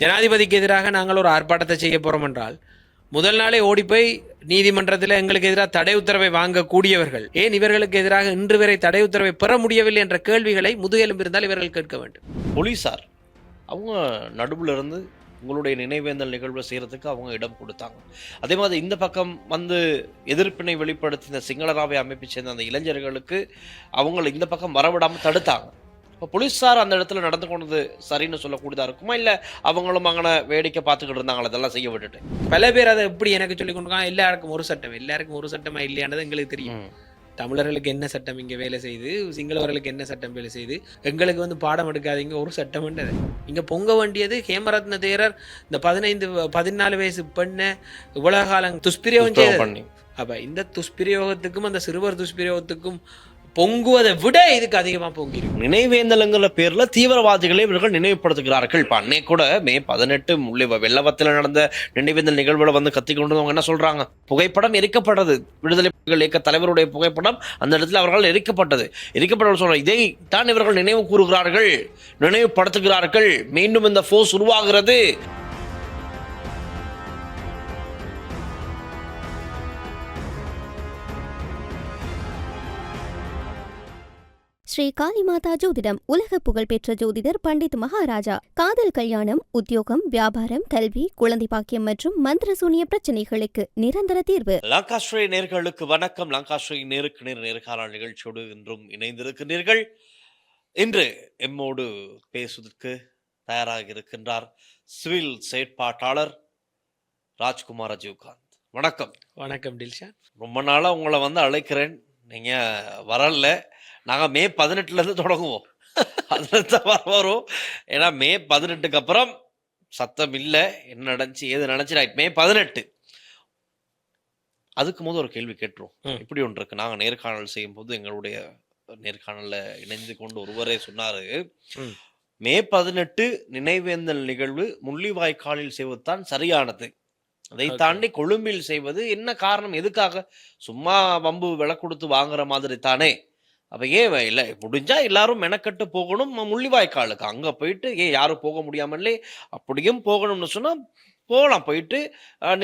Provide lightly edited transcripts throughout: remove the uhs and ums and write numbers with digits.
ஜனாதிபதிக்கு எதிராக நாங்கள் ஒரு ஆர்ப்பாட்டத்தை செய்ய போகிறோம் என்றால் முதல் நாளே ஓடிப்போய் நீதிமன்றத்தில் எங்களுக்கு எதிராக தடை உத்தரவை வாங்கக்கூடியவர்கள் ஏன் இவர்களுக்கு எதிராக இன்று வரை தடை உத்தரவை பெற முடியவில்லை என்ற கேள்விகளை முதுகெலும்பு இருந்தால் இவர்கள் கேட்க வேண்டும். போலீஸார் அவங்க நடுவில் இருந்து உங்களுடைய நினைவேந்தல் நிகழ்வை செய்கிறதுக்கு அவங்க இடம் கொடுத்தாங்க. அதே மாதிரி இந்த பக்கம் வந்து எதிர்ப்பினை வெளிப்படுத்தின சிங்களராவை அமைப்பை சேர்ந்த அந்த இளைஞர்களுக்கு அவங்களை இந்த பக்கம் வரவிடாமல் தடுத்தாங்க. இப்போ போலீஸார் அந்த இடத்துல நடந்து கொண்டது சரின்னு சொல்லக்கூடியதாக இருக்குமா, இல்லை அவங்களும் அங்கே வேடிக்கை பார்த்துக்கிட்டு இருந்தாங்களா இதெல்லாம் செய்ய விட்டுட்டு? பல பேர் அதை எப்படி எனக்கு சொல்லி கொண்டிருக்காங்க, எல்லாருக்கும் ஒரு சட்டம், எல்லாருக்கும் ஒரு சட்டமா இல்லையானது எங்களுக்கு தெரியும். தமிழர்களுக்கு என்ன சட்டம் இங்கே வேலை செய்து, சிங்களவர்களுக்கு என்ன சட்டம் வேலை செய்து, எங்களுக்கு வந்து பாடம் எடுக்காதீங்க ஒரு சட்டம்ன்றது. இங்கே பொங்க வேண்டியது ஹேமரத்ன தேரர் இந்த 14 வயசு பெண்ணை இவ்வளவு காலம் துஷ்பிரயோகம் செய்ய. அப்போ இந்த துஷ்பிரயோகத்துக்கும் அந்த சிறுவர் துஷ்பிரயோகத்துக்கும் பொங்குவதை விட இதுக்கு அதிகமாக பொங்கிருக்கு. நினைவேந்தலுங்கிற பேர்ல தீவிரவாதிகளை இவர்கள் நினைவுபடுத்துகிறார்கள். அன்னை கூட மே 18 வெள்ளவத்தில் நடந்த நினைவேந்தல் நிகழ்வுல வந்து கத்தி கொண்டவங்க என்ன சொல்றாங்க, புகைப்படம் எரிக்கப்பட்டது, விடுதலை புலிகள் இயக்க தலைவருடைய புகைப்படம் அந்த இடத்துல அவர்கள் எரிக்கப்பட்டது சொல்ற. இதை தான் இவர்கள் நினைவு கூறுகிறார்கள், நினைவுபடுத்துகிறார்கள். மீண்டும் இந்த போர்ஸ் உருவாகிறது. ஸ்ரீ காளிமாதா ஜோதிடம் உலக புகழ்பெற்ற ஜோதிடர் பண்டித் மகாராஜா. காதல், கல்யாணம், உத்தியோகம், வியாபாரம், கல்வி, குழந்தை பாக்கியம் மற்றும் மந்திர சூனிய பிரச்சனைகளுக்கு நிரந்தர தீர்வு. லங்காஸ்ரீ நேர்களுக்கு வணக்கம். லங்காஸ்ரீ நேருக்கு நேர் நேர்காணல் நிகழ்ச்சியோடு இன்றும் இணைந்திருக்கின்றீர்கள். இன்று எம்மோடு பேசுவதற்கு தயாராக இருக்கின்றார் சிவில் செயற்பாட்டாளர் ராஜ்குமார் அஜீவ்காந்த். வணக்கம். வணக்கம் டில்ஷா. ரொம்ப நாளாக உங்களை வந்து அழைக்கிறேன், நீங்கள் வரல. நாங்கள் மே 18 தொடங்குவோம், அதில் தான் வரும். ஏன்னா மே 18க்கு அப்புறம் சத்தம் இல்லை, என்ன நடந்துச்சு ஏது நடந்துச்சு. ரைட், மே 18 அதுக்கு போது ஒரு கேள்வி கேட்டுரும். இப்படி ஒன்று இருக்கு. நாங்கள் நேர்காணல் செய்யும் போது எங்களுடைய நேர்காணலில் இணைந்து கொண்டு ஒருவரே சொன்னாரு, மே 18 நினைவேந்தல் நிகழ்வு முள்ளிவாய்க்காலில் செய்வதுதான் சரியானது, அதை தாண்டி கொழும்பில் செய்வது என்ன காரணம், எதுக்காக, சும்மா வம்பு விலை கொடுத்து வாங்குற மாதிரி தானே. அப்போ ஏன் இல்லை, முடிஞ்சா எல்லாரும் மெனக்கட்டு போகணும் முள்ளிவாய்க்காலுக்கு, அங்கே போயிட்டு ஏன் யாரும் போக முடியாமலே அப்படியும் போகணும்னு சொன்னால் போகலாம், போயிட்டு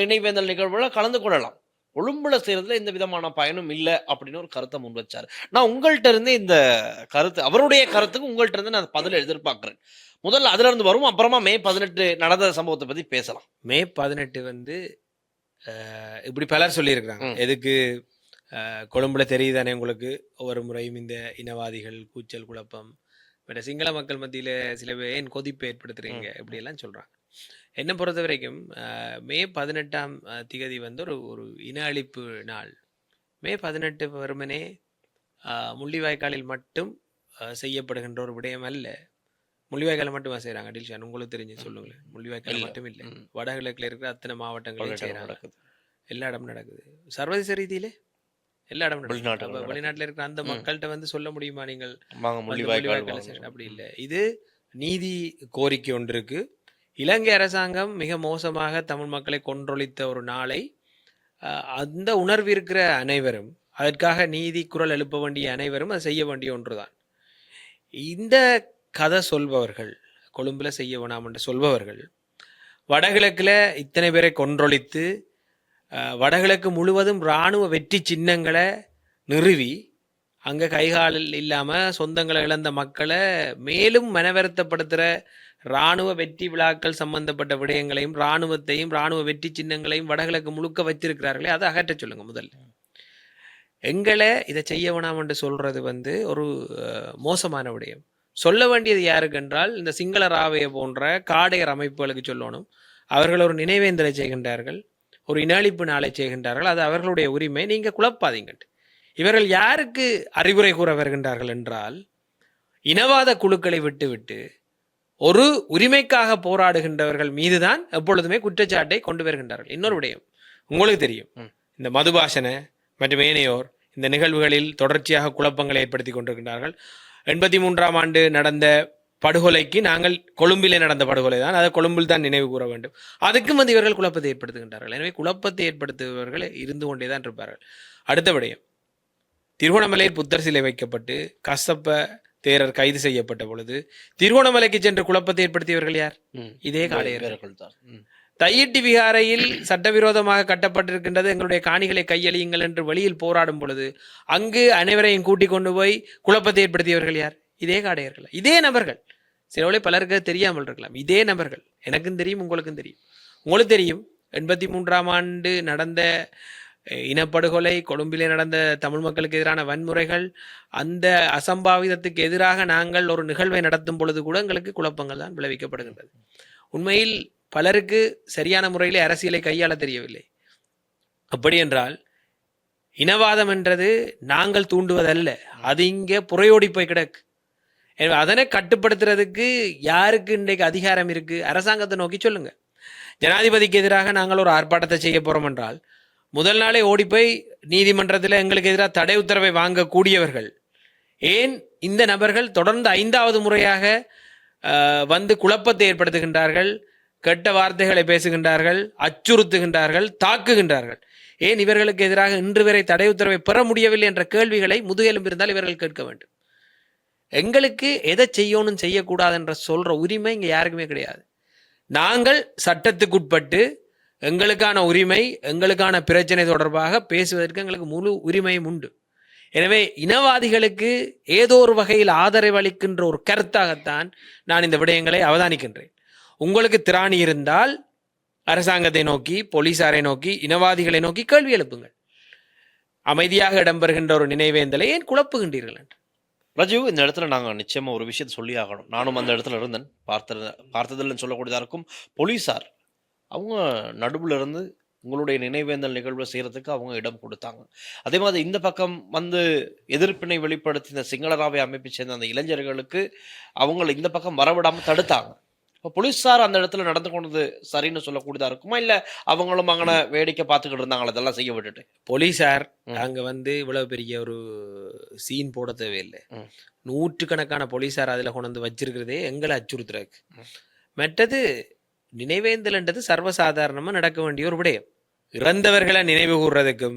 நினைவேந்தல் நிகழ்வுல கலந்து கொள்ளலாம். கொழும்புல செய்யறதுல எந்த விதமான பயனும் இல்லை அப்படின்னு ஒரு கருத்தை முன் வச்சாரு. நான் உங்கள்கிட்ட இருந்து இந்த கருத்து, அவருடைய கருத்துக்கு உங்கள்கிட்ட இருந்து நான் பதில் எதிர்பார்க்கிறேன். முதல்ல அதுல இருந்து வரும், அப்புறமா மே 18 நடந்த சம்பவத்தை பத்தி பேசலாம். மே 18 வந்து இப்படி பலர் சொல்லியிருக்கிறாங்க. எதுக்கு கொழும்புல தெரியுதானே உங்களுக்கு, ஒவ்வொரு முறையும் இந்த இனவாதிகள் கூச்சல் குழப்பம் மற்ற சிங்கள மக்கள் மத்தியில் சில பேர் ஏன் கொதிப்பு ஏற்படுத்துறீங்க இப்படியெல்லாம் சொல்கிறாங்க. என்னை பொறுத்த வரைக்கும் மே 18ஆம் திகதி வந்து ஒரு இன அழிப்பு நாள். மே 18 வெறுமனே முள்ளிவாய்க்காலில் மட்டும் செய்யப்படுகின்ற ஒரு விடயம் அல்ல. முள்ளிவாய்க்கால மட்டுமா செய்கிறாங்க டில்ஷான், உங்களுக்கு தெரிஞ்சு சொல்லுங்களேன். முள்ளிவாய்க்கால் மட்டும் இல்லை, வடகிழக்கில் இருக்கிற அத்தனை மாவட்டங்களையும் செய்கிறாங்க, எல்லா இடமும் நடக்குது. சர்வதேச ரீதியிலே எல்லா இடமும் நடக்குது. வெளிநாட்டில் இருக்கிற அந்த மக்கள்கிட்ட வந்து சொல்ல முடியுமா நீங்கள் அப்படி இல்லை. இது நீதி கோரிக்கை ஒன்று இருக்கு. இலங்கை அரசாங்கம் மிக மோசமாக தமிழ் மக்களை கொன்றொழித்த ஒரு நாளை அந்த உணர்வு இருக்கிற அனைவரும், அதற்காக நீதி குரல் எழுப்ப வேண்டிய அனைவரும் அதை செய்ய வேண்டிய ஒன்றுதான். இந்த கதை சொல்பவர்கள், கொழும்புல செய்ய வேணாம் என்று சொல்பவர்கள், வடகிழக்கில் இத்தனை பேரை கொன்றொழித்து வடகிழக்கு முழுவதும் இராணுவ வெற்றி சின்னங்களை நிறுவி அங்கே கைகாலில் இல்லாமல் சொந்தங்களை இழந்த மக்களை மேலும் மனவருத்தப்படுத்துகிற இராணுவ வெற்றி விழாக்கள் சம்பந்தப்பட்ட விடயங்களையும் இராணுவத்தையும் இராணுவ வெற்றி சின்னங்களையும் வடகிழக்கு முழுக்க வச்சிருக்கிறார்களே, அதை அகற்ற சொல்லுங்க. முதல்ல எங்களை இதை செய்ய வேணாம் என்று சொல்றது வந்து ஒரு மோசமான விடயம். சொல்ல வேண்டியது யாருக்கு என்றால் இந்த சிங்கள ராவைய போன்ற காடையர் அமைப்புகளுக்கு சொல்லணும். அவர்கள் ஒரு நினைவேந்தலை செய்கின்றார்கள், ஒரு இனஅழிப்பு நாளை செய்கின்றார்கள், அது அவர்களுடைய உரிமை, நீங்கள் குழப்பாதீங்க. இவர்கள் யாருக்கு அறிவுரை கூற வருகின்றார்கள் என்றால் இனவாத குழுக்களை விட்டுவிட்டு ஒரு உரிமைக்காக போராடுகின்றவர்கள் மீதுதான் எப்பொழுதுமே குற்றச்சாட்டை கொண்டு வருகின்றார்கள். இன்னொரு விடயம் உங்களுக்கு தெரியும், இந்த மதுபாஷன மற்றும் ஏனையோர் இந்த நிகழ்வுகளில் தொடர்ச்சியாக குழப்பங்களை ஏற்படுத்தி கொண்டிருக்கின்றார்கள். 83ஆம் ஆண்டு நடந்த படுகொலைக்கு நாங்கள் கொழும்பிலே நடந்த படுகொலை தான், அதை கொழும்பில் தான் நினைவு கூற வேண்டும். அதுக்கும் வந்து இவர்கள் குழப்பத்தை ஏற்படுத்துகின்றார்கள். எனவே குழப்பத்தை ஏற்படுத்துபவர்கள் இருந்து கொண்டே தான் இருப்பார்கள். அடுத்த விடயம், திருகோணமலையில் புத்தர் சிலை வைக்கப்பட்டு கசப்ப தேரர் கைது செய்யப்பட்ட பொழுது திருகோணமலைக்கு சென்று குழப்பத்தை ஏற்படுத்தியவர்கள் யார்? இதே காடையர்கள். வீரர்கள் தான். தையிட்டி விகாரையில் சட்டவிரோதமாக கட்டப்பட்டிருக்கின்றது, எங்களுடைய காணிகளை கையளியுங்கள் என்று வெளியில் போராடும் பொழுது அங்கு அனைவரையும் கூட்டிக் கொண்டு போய் குழப்பத்தை ஏற்படுத்தியவர்கள் யார்? இதே காடையர்கள், இதே நபர்கள். சிலவளை பலருக்கு தெரியாமல் இருக்கலாம். இதே நபர்கள். எனக்கும் தெரியும், உங்களுக்கும் தெரியும். உங்களுக்கு தெரியும் 83ஆம் ஆண்டு நடந்த இனப்படுகொலை, கொழும்பிலே நடந்த தமிழ் மக்களுக்கு எதிரான வன்முறைகள், அந்த அசம்பாவிதத்துக்கு எதிராக நாங்கள் ஒரு நிகழ்வை நடத்தும் பொழுது கூட எங்களுக்கு குழப்பங்கள் தான் விளைவிக்கப்படுகின்றது. உண்மையில் பலருக்கு சரியான முறையில் அரசியலை கையாள தெரியவில்லை. அப்படி என்றால் இனவாதம் என்றது நாங்கள் தூண்டுவதல்ல, அது இங்கே புறையோடி போய் கிடக்கு. எனவே அதனை கட்டுப்படுத்துறதுக்கு யாருக்கு இன்றைக்கு அதிகாரம் இருக்கு? அரசாங்கத்தை நோக்கி சொல்லுங்க. ஜனாதிபதிக்கு எதிராக நாங்கள் ஒரு ஆர்ப்பாட்டத்தை செய்ய போறோம் என்றால் முதல் நாளே ஓடிப்போய் நீதிமன்றத்தில் எங்களுக்கு எதிராக தடை உத்தரவை வாங்கக்கூடியவர்கள் ஏன் இந்த நபர்கள் தொடர்ந்து 5வது முறையாக வந்து குழப்பத்தை ஏற்படுத்துகின்றார்கள், கெட்ட வார்த்தைகளை பேசுகின்றார்கள், அச்சுறுத்துகின்றார்கள், தாக்குகின்றார்கள்? ஏன் இவர்களுக்கு எதிராக இன்று வரை தடை உத்தரவை பெற முடியவில்லை என்ற கேள்விகளை முதுகெலும்பு இருந்தால் இவர்கள் கேட்க வேண்டும். எங்களுக்கு எதை செய்யணும் செய்யக்கூடாது என்ற சொல்ற உரிமை இங்கே யாருக்குமே கிடையாது. நாங்கள் சட்டத்துக்குட்பட்டு எங்களுக்கான உரிமை, எங்களுக்கான பிரச்சனை தொடர்பாக பேசுவதற்கு எங்களுக்கு முழு உரிமையும் உண்டு. எனவே இனவாதிகளுக்கு ஏதோ ஒரு வகையில் ஆதரவு அளிக்கின்ற ஒரு கருத்தாகத்தான் நான் இந்த விடயங்களை அவதானிக்கின்றேன். உங்களுக்கு திராணி இருந்தால் அரசாங்கத்தை நோக்கி, போலீசாரை நோக்கி, இனவாதிகளை நோக்கி கேள்வி எழுப்புங்கள். அமைதியாக இடம்பெறுகின்ற ஒரு நினைவேந்தலை ஏன் குழப்புகின்றீர்கள் என்று. ரஜீவ், இந்த இடத்துல நாங்கள் நிச்சயமா ஒரு விஷயத்தை சொல்லி ஆகணும். நானும் அந்த இடத்துல இருந்தேன், பார்த்ததில்லைன்னு சொல்லக்கூடியதா இருக்கும். போலீசார் அவங்க நடுவில் இருந்து உங்களுடைய நினைவேந்தல் நிகழ்வை செய்யறதுக்கு அவங்க இடம் கொடுத்தாங்க. அதே மாதிரி இந்த பக்கம் வந்து எதிர்ப்பினை வெளிப்படுத்தி இந்த சிங்களராவை அமைப்பை சேர்ந்த அந்த இளைஞர்களுக்கு அவங்களை இந்த பக்கம் வரவிடாமல் தடுத்தாங்க. இப்போ போலீஸார் அந்த இடத்துல நடந்து கொண்டது சரின்னு சொல்லக்கூடியதா இருக்குமா, இல்லை அவங்களும் அங்கே வேடிக்கை பார்த்துக்கிட்டு இருந்தாங்களா இதெல்லாம் செய்ய விட்டுட்டு? போலீஸார் அங்கே வந்து இவ்வளவு பெரிய ஒரு சீன் போட தேவையில்லை. 100கணக்கான போலீஸார் அதில் கொண்டு வந்து வச்சிருக்கிறதே எங்களை அச்சுறுத்துறதுக்கு. மற்றது நினைவேந்தல்ன்றது சர்வசாதாரணமாக நடக்க வேண்டிய ஒரு விடயம். இறந்தவர்களை நினைவு கூறுறதுக்கும்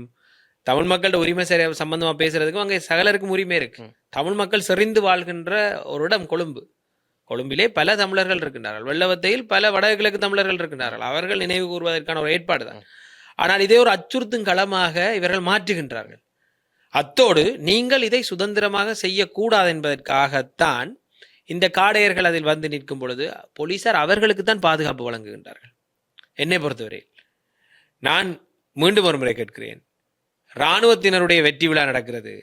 தமிழ் மக்களோட உரிமை சம்பந்தமாக பேசுறதுக்கும் அங்கே சகலருக்கும் உரிமை இருக்கு. தமிழ் மக்கள் செறிந்து வாழ்கின்ற ஒரு இடம் கொழும்பு. கொழும்பிலே பல தமிழர்கள் இருக்கின்றார்கள், வெள்ளவத்தையில் பல வடகிழக்கு தமிழர்கள் இருக்கின்றார்கள். அவர்கள் நினைவு கூறுவதற்கான ஒரு ஏற்பாடு தான். ஆனால் இதே ஒரு அச்சுறுத்தும் களமாக இவர்கள் மாற்றுகின்றார்கள். அத்தோடு நீங்கள் இதை சுதந்திரமாக செய்யக்கூடாது என்பதற்காகத்தான் இந்த காடையர்கள் அதில் வந்து நிற்கும் பொழுது போலீசார் அவர்களுக்கு தான் பாதுகாப்பு வழங்குகின்றார்கள். என்னை பொறுத்தவரையில் நான் மீண்டும் ஒரு முறை கேட்கிறேன், இராணுவத்தினருடைய வெற்றி விழா நடக்கிறது.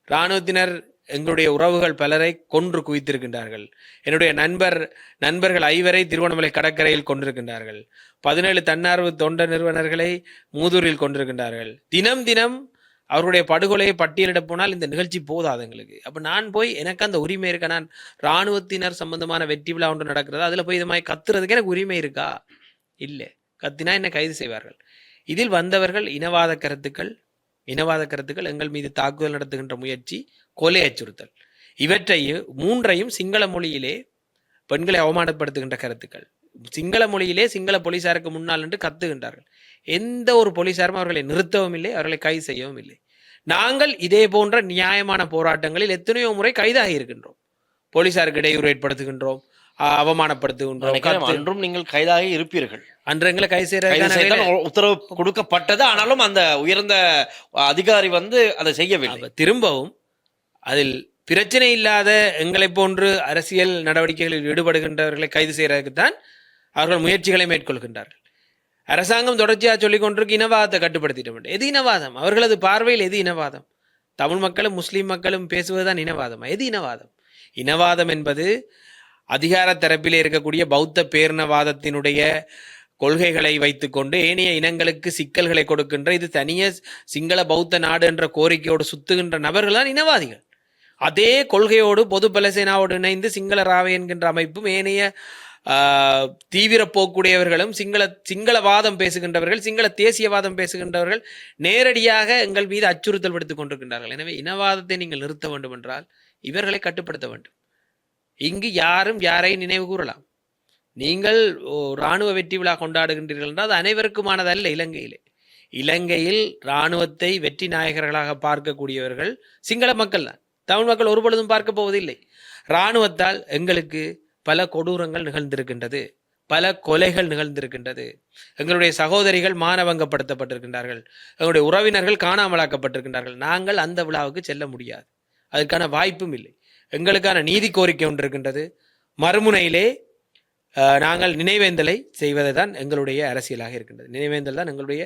இராணுவத்தினர் எங்களுடைய உறவுகள் பலரை கொன்று குவித்திருக்கின்றார்கள். என்னுடைய நண்பர்கள் 5 திருவண்ணாமலை கடற்கரையில் கொண்டிருக்கின்றார்கள். 17 தன்னார்வ தொண்ட நிறுவனர்களை மூதூரில் கொண்டிருக்கின்றார்கள். தினம் அவருடைய படுகொலையை பட்டியலிட போனால் இந்த நிகழ்ச்சி போதாது எங்களுக்கு. அப்போ நான் போய் எனக்கு அந்த உரிமை இருக்கா? நான் இராணுவத்தினர் சம்பந்தமான வெற்றி விழா ஒன்று நடக்கிறது, அதில் போய் இது மாதிரி கத்துறதுக்கு எனக்கு உரிமை இருக்கா? இல்லை. கத்தினா என்னை கைது செய்வார்கள். இதில் வந்தவர்கள் இனவாத கருத்துக்கள், எங்கள் மீது தாக்குதல் நடத்துகின்ற முயற்சி, கொலை அச்சுறுத்தல், இவற்றையும் 3ஐயும் சிங்கள மொழியிலே பெண்களை அவமானப்படுத்துகின்ற கருத்துக்கள், சிங்கள மொழியிலே சிங்கள போலீசாருக்கு முன்னால் என்று கத்துகின்றார்கள். எந்த ஒரு போலீசாரும் அவர்களை நிறுத்தவும் இல்லை, அவர்களை கைது செய்யவும் இல்லை. நாங்கள் இதே போன்ற நியாயமான போராட்டங்களில் எத்தனையோ முறை கைதாகி இருக்கின்றோம். போலீசாருக்கு இடையூறு ஏற்படுத்துகின்றோம், அவமானப்படுத்துகின்றோம். அன்றும் நீங்கள் கைதாகி இருப்பீர்கள். அன்று எங்களை கைது செய்ய உத்தரவு கொடுக்கப்பட்டது, ஆனாலும் அந்த உயர்ந்த அதிகாரி வந்து அதை செய்யவில்லை. திரும்பவும் அதில் பிரச்சனை இல்லாத எங்களை போன்று அரசியல் நடவடிக்கைகளில் ஈடுபடுகின்றவர்களை கைது செய்யறதுக்கு தான் அவர்கள் முயற்சிகளை மேற்கொள்கின்றார்கள். அரசாங்கம் தொடர்ச்சியாக சொல்லிக் கொண்டிருக்கு இனவாதத்தை கட்டுப்படுத்திட்டோம். எது இனவாதம்? அவர்களது பார்வையில் எது இனவாதம்? தமிழ் மக்களும் முஸ்லீம் மக்களும் பேசுவதுதான் இனவாதம். எது இனவாதம்? இனவாதம் என்பது அதிகார தரப்பிலே இருக்கக்கூடிய பௌத்த பேரினவாதத்தினுடைய கொள்கைகளை வைத்துக்கொண்டு ஏனைய இனங்களுக்கு சிக்கல்களை கொடுக்கின்ற, இது தனிய சிங்கள பௌத்த நாடு என்ற கோரிக்கையோடு சுத்துகின்ற நபர்கள் தான் இனவாதிகள். அதே கொள்கையோடு பொது பலசேனாவோடு இணைந்து சிங்கள ராவை என்கின்ற அமைப்பும் ஏனைய தீவிர போக்குடையவர்களும் சிங்களவாதம் பேசுகின்றவர்கள், சிங்கள தேசியவாதம் பேசுகின்றவர்கள் நேரடியாக எங்கள் மீது அச்சுறுத்தல் விடுத்துக் கொண்டிருக்கின்றார்கள். எனவே இனவாதத்தை நீங்கள் நிறுத்த வேண்டும் என்றால் இவர்களை கட்டுப்படுத்த வேண்டும். இங்கு யாரும் யாரையும் நினைவு கூறலாம். நீங்கள் இராணுவ வெற்றி விழா கொண்டாடுகின்றீர்கள் என்றால் அது அனைவருக்குமானதல்ல. இலங்கையில் இராணுவத்தை வெற்றி நாயகர்களாக பார்க்கக்கூடியவர்கள் சிங்கள மக்கள் தான். தமிழ் மக்கள் ஒருபொழுதும் பார்க்க போவதில்லை. இராணுவத்தால் எங்களுக்கு பல கொடூரங்கள் நிகழ்ந்திருக்கின்றது, பல கொலைகள் நிகழ்ந்திருக்கின்றது, எங்களுடைய சகோதரிகள் மானபங்கப்படுத்தப்பட்டிருக்கின்றார்கள், எங்களுடைய உறவினர்கள் காணாமலாக்கப்பட்டிருக்கின்றார்கள். நாங்கள் அந்த விழாவுக்கு செல்ல முடியாது, அதற்கான வாய்ப்பும் இல்லை. எங்களுக்கான நீதி கோரிக்கை ஒன்று இருக்கின்றது. மறுமுனையிலே நாங்கள் நினைவேந்தலை செய்வதை தான் எங்களுடைய அரசியலாக இருக்கின்றது. நினைவேந்தல் தான் எங்களுடைய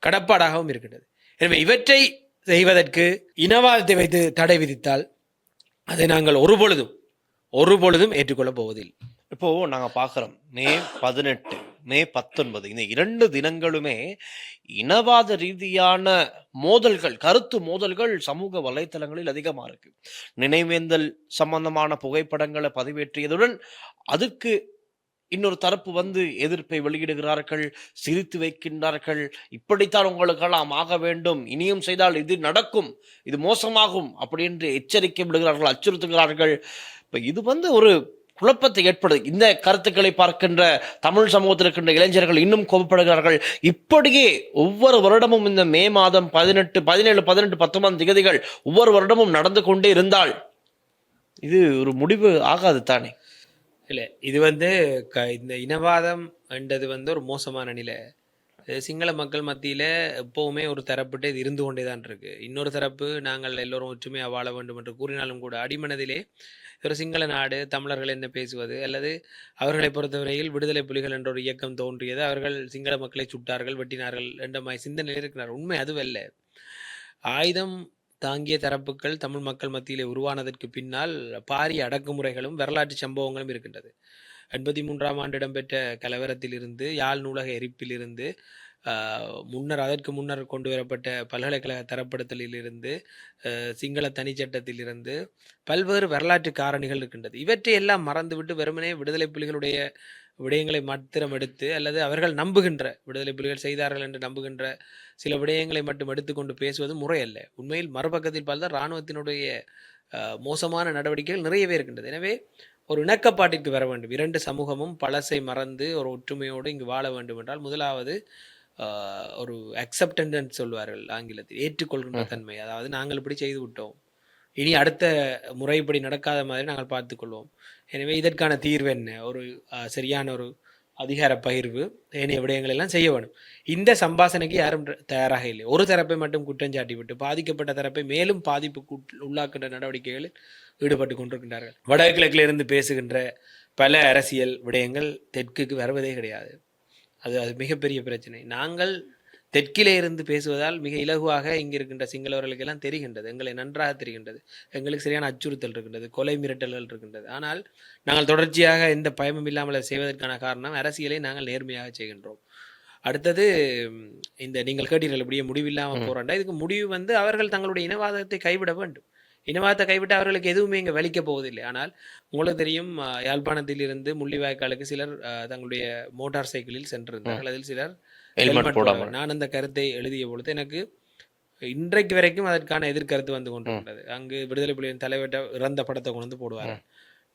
கடப்பாடாகவும் இருக்கின்றது. எனவே இவற்றை செய்வதற்கு இனவாதத்தை வைத்து தடை விதித்தால் அதை நாங்கள் ஒருபொழுதும் ஏற்றுக்கொள்ளப் போவதில்லை. இப்போ நாங்க பாக்குறோம் மே 18 மே 19 இந்த 2 தினங்களுமே இனவாத ரீதியான மோதல்கள், கருத்து மோதல்கள் சமூக வலைத்தளங்களில் அதிகமா இருக்கு. நினைவேந்தல் சம்பந்தமான புகைப்படங்களை பதிவேற்றியதுடன் அதுக்கு இன்னொரு தரப்பு வந்து எதிர்ப்பை வெளியிடுகிறார்கள், சிரித்து வைக்கின்றார்கள். இப்படித்தான் உங்களுக்கெல்லாம் ஆக வேண்டும், இனியும் செய்தால் இது நடக்கும், இது மோசமாகும் அப்படி என்று எச்சரிக்கை விடுகிறார்கள், அச்சுறுத்துகிறார்கள். இப்ப இது வந்து ஒரு குழப்பத்தை ஏற்படுது. இந்த கருத்துக்களை பார்க்கின்ற தமிழ் சமூகத்தில் இருக்கின்ற இளைஞர்கள் இன்னும் கோபப்படுகிறார்கள். இப்படியே ஒவ்வொரு வருடமும் இந்த மே மாதம் 18, 17, 18, 19 திகதிகள் ஒவ்வொரு வருடமும் நடந்து கொண்டே இருந்தால் இது ஒரு முடிவு ஆகாது தானே? இல்லை, இது வந்து இந்த இனவாதம் என்றது வந்து ஒரு மோசமான நிலை. சிங்கள மக்கள் மத்தியில் எப்போவுமே ஒரு தரப்புட்டு இது இருந்து கொண்டே தான் இருக்கு. இன்னொரு தரப்பு நாங்கள் எல்லோரும் ஒற்றுமையாக வாழ வேண்டும் என்று கூறினாலும் கூட அடிமனதிலே ஒரு சிங்கள நாடு, தமிழர்கள் என்ன பேசுவது, அல்லது அவர்களை பொறுத்தவரையில் விடுதலை புலிகள் என்ற ஒரு இயக்கம் தோன்றியது, அவர்கள் சிங்கள மக்களை சுட்டார்கள், வெட்டினார்கள் என்ற மாதிரி சிந்தனையில் இருக்கிறார். உண்மை அதுவல்ல. ஆயுதம் தாங்கிய தரப்புகள் தமிழ் மக்கள் மத்தியிலே உருவானதற்கு பின்னால் பாரிய அடக்குமுறைகளும் வரலாற்று சம்பவங்களும் இருக்கின்றது. 83ஆம் ஆண்டு இடம்பெற்ற கலவரத்திலிருந்து, யாழ் நூலக எரிப்பிலிருந்து, அதற்கு முன்னர் கொண்டு வரப்பட்ட பல்கலைக்கழக தரப்படுத்தலிலிருந்து, சிங்கள தனிச்சட்டத்திலிருந்து பல்வேறு வரலாற்று காரணிகள் இருக்கின்றது. இவற்றை எல்லாம் மறந்துவிட்டு வெறுமனே விடுதலை புலிகளுடைய விடயங்களை மாத்திரம் எடுத்து, அல்லது அவர்கள் நம்புகின்ற, விடுதலை புலிகள் செய்தார்கள் என்று நம்புகின்ற சில விடயங்களை மட்டும் எடுத்துக்கொண்டு பேசுவது முறையல்ல. உண்மையில் மறுபக்கத்தில் பார்த்தால் இராணுவத்தினுடைய மோசமான நடவடிக்கைகள் நிறையவே இருக்கின்றது. எனவே ஒரு இணக்கப்பாட்டிற்கு வர வேண்டும். 2 சமூகமும் பழசை மறந்து ஒரு ஒற்றுமையோடு இங்கு வாழ வேண்டும் என்றால் முதலாவது ஒரு அக்செப்டன்ஸ் சொல்வார்கள் ஆங்கிலத்தில், ஏற்றுக்கொள்கின்ற தன்மை. அதாவது நாங்கள் இப்படி செய்து விட்டோம், இனி அடுத்த முறை இப்படி நடக்காத மாதிரி நாங்கள் பார்த்துக்கொள்வோம். எனவே இதற்கான தீர்வு என்ன? ஒரு சரியான ஒரு அதிகார பகிர்வு, ஏனைய விடயங்கள் எல்லாம் செய்ய வேண்டும். இந்த சம்பாசனைக்கு யாரும் தயாராக இல்லை. ஒரு தரப்பை மட்டும் குற்றஞ்சாட்டி விட்டு பாதிக்கப்பட்ட தரப்பை மேலும் பாதிப்புக்கு உள்ளாக்குகின்ற நடவடிக்கைகளில் ஈடுபட்டு கொண்டிருக்கின்றார்கள். வடகிழக்கில் இருந்து பேசுகின்ற பல அரசியல் விடயங்கள் தெற்குக்கு வருவதே கிடையாது. அது மிகப்பெரிய பிரச்சனை. நாங்கள் தெற்கிலே இருந்து பேசுவதால் மிக இலகுவாக இங்கே இருக்கின்ற சிங்களவர்களுக்கு எல்லாம் தெரிகின்றது, எங்களை நன்றாக தெரிகின்றது, எங்களுக்கு சரியான அச்சுறுத்தல் இருக்கின்றது, கொலை மிரட்டல்கள் இருக்கின்றது. ஆனால் நாங்கள் தொடர்ச்சியாக எந்த பயமும் இல்லாமல் செய்வதற்கான காரணம் அரசியலை நாங்கள் நேர்மையாக செய்கின்றோம். அடுத்தது இந்த நீங்கள் கேட்டீர்கள் இப்படியே முடிவில்லாமல் போராண்டா, இதுக்கு முடிவு வந்து அவர்கள் தங்களுடைய இனவாதத்தை கைவிட வேண்டும். இனவாதத்தை கைவிட்டு அவர்களுக்கு எதுவுமே இங்கே வலிக்க போவதில்லை. ஆனால் உங்களுக்கு தெரியும், யாழ்ப்பாணத்தில் இருந்து முள்ளிவாய்க்காலுக்கு சிலர் தங்களுடைய மோட்டார் சைக்கிளில் சென்றிருந்தார்கள். அதில் சிலர் ஹெல்மெட் போடாமல். நான் அந்த கருத்தை எழுதிய பொழுது எனக்கு இன்றைக்கு வரைக்கும் அதற்கான எதிர்கருத்து வந்து கொண்டிருக்கிறது. அங்கு விடுதலை புலிகளின் தலைவர்கிட்ட இறந்த படத்தை கொண்டு வந்து போடுவாங்க.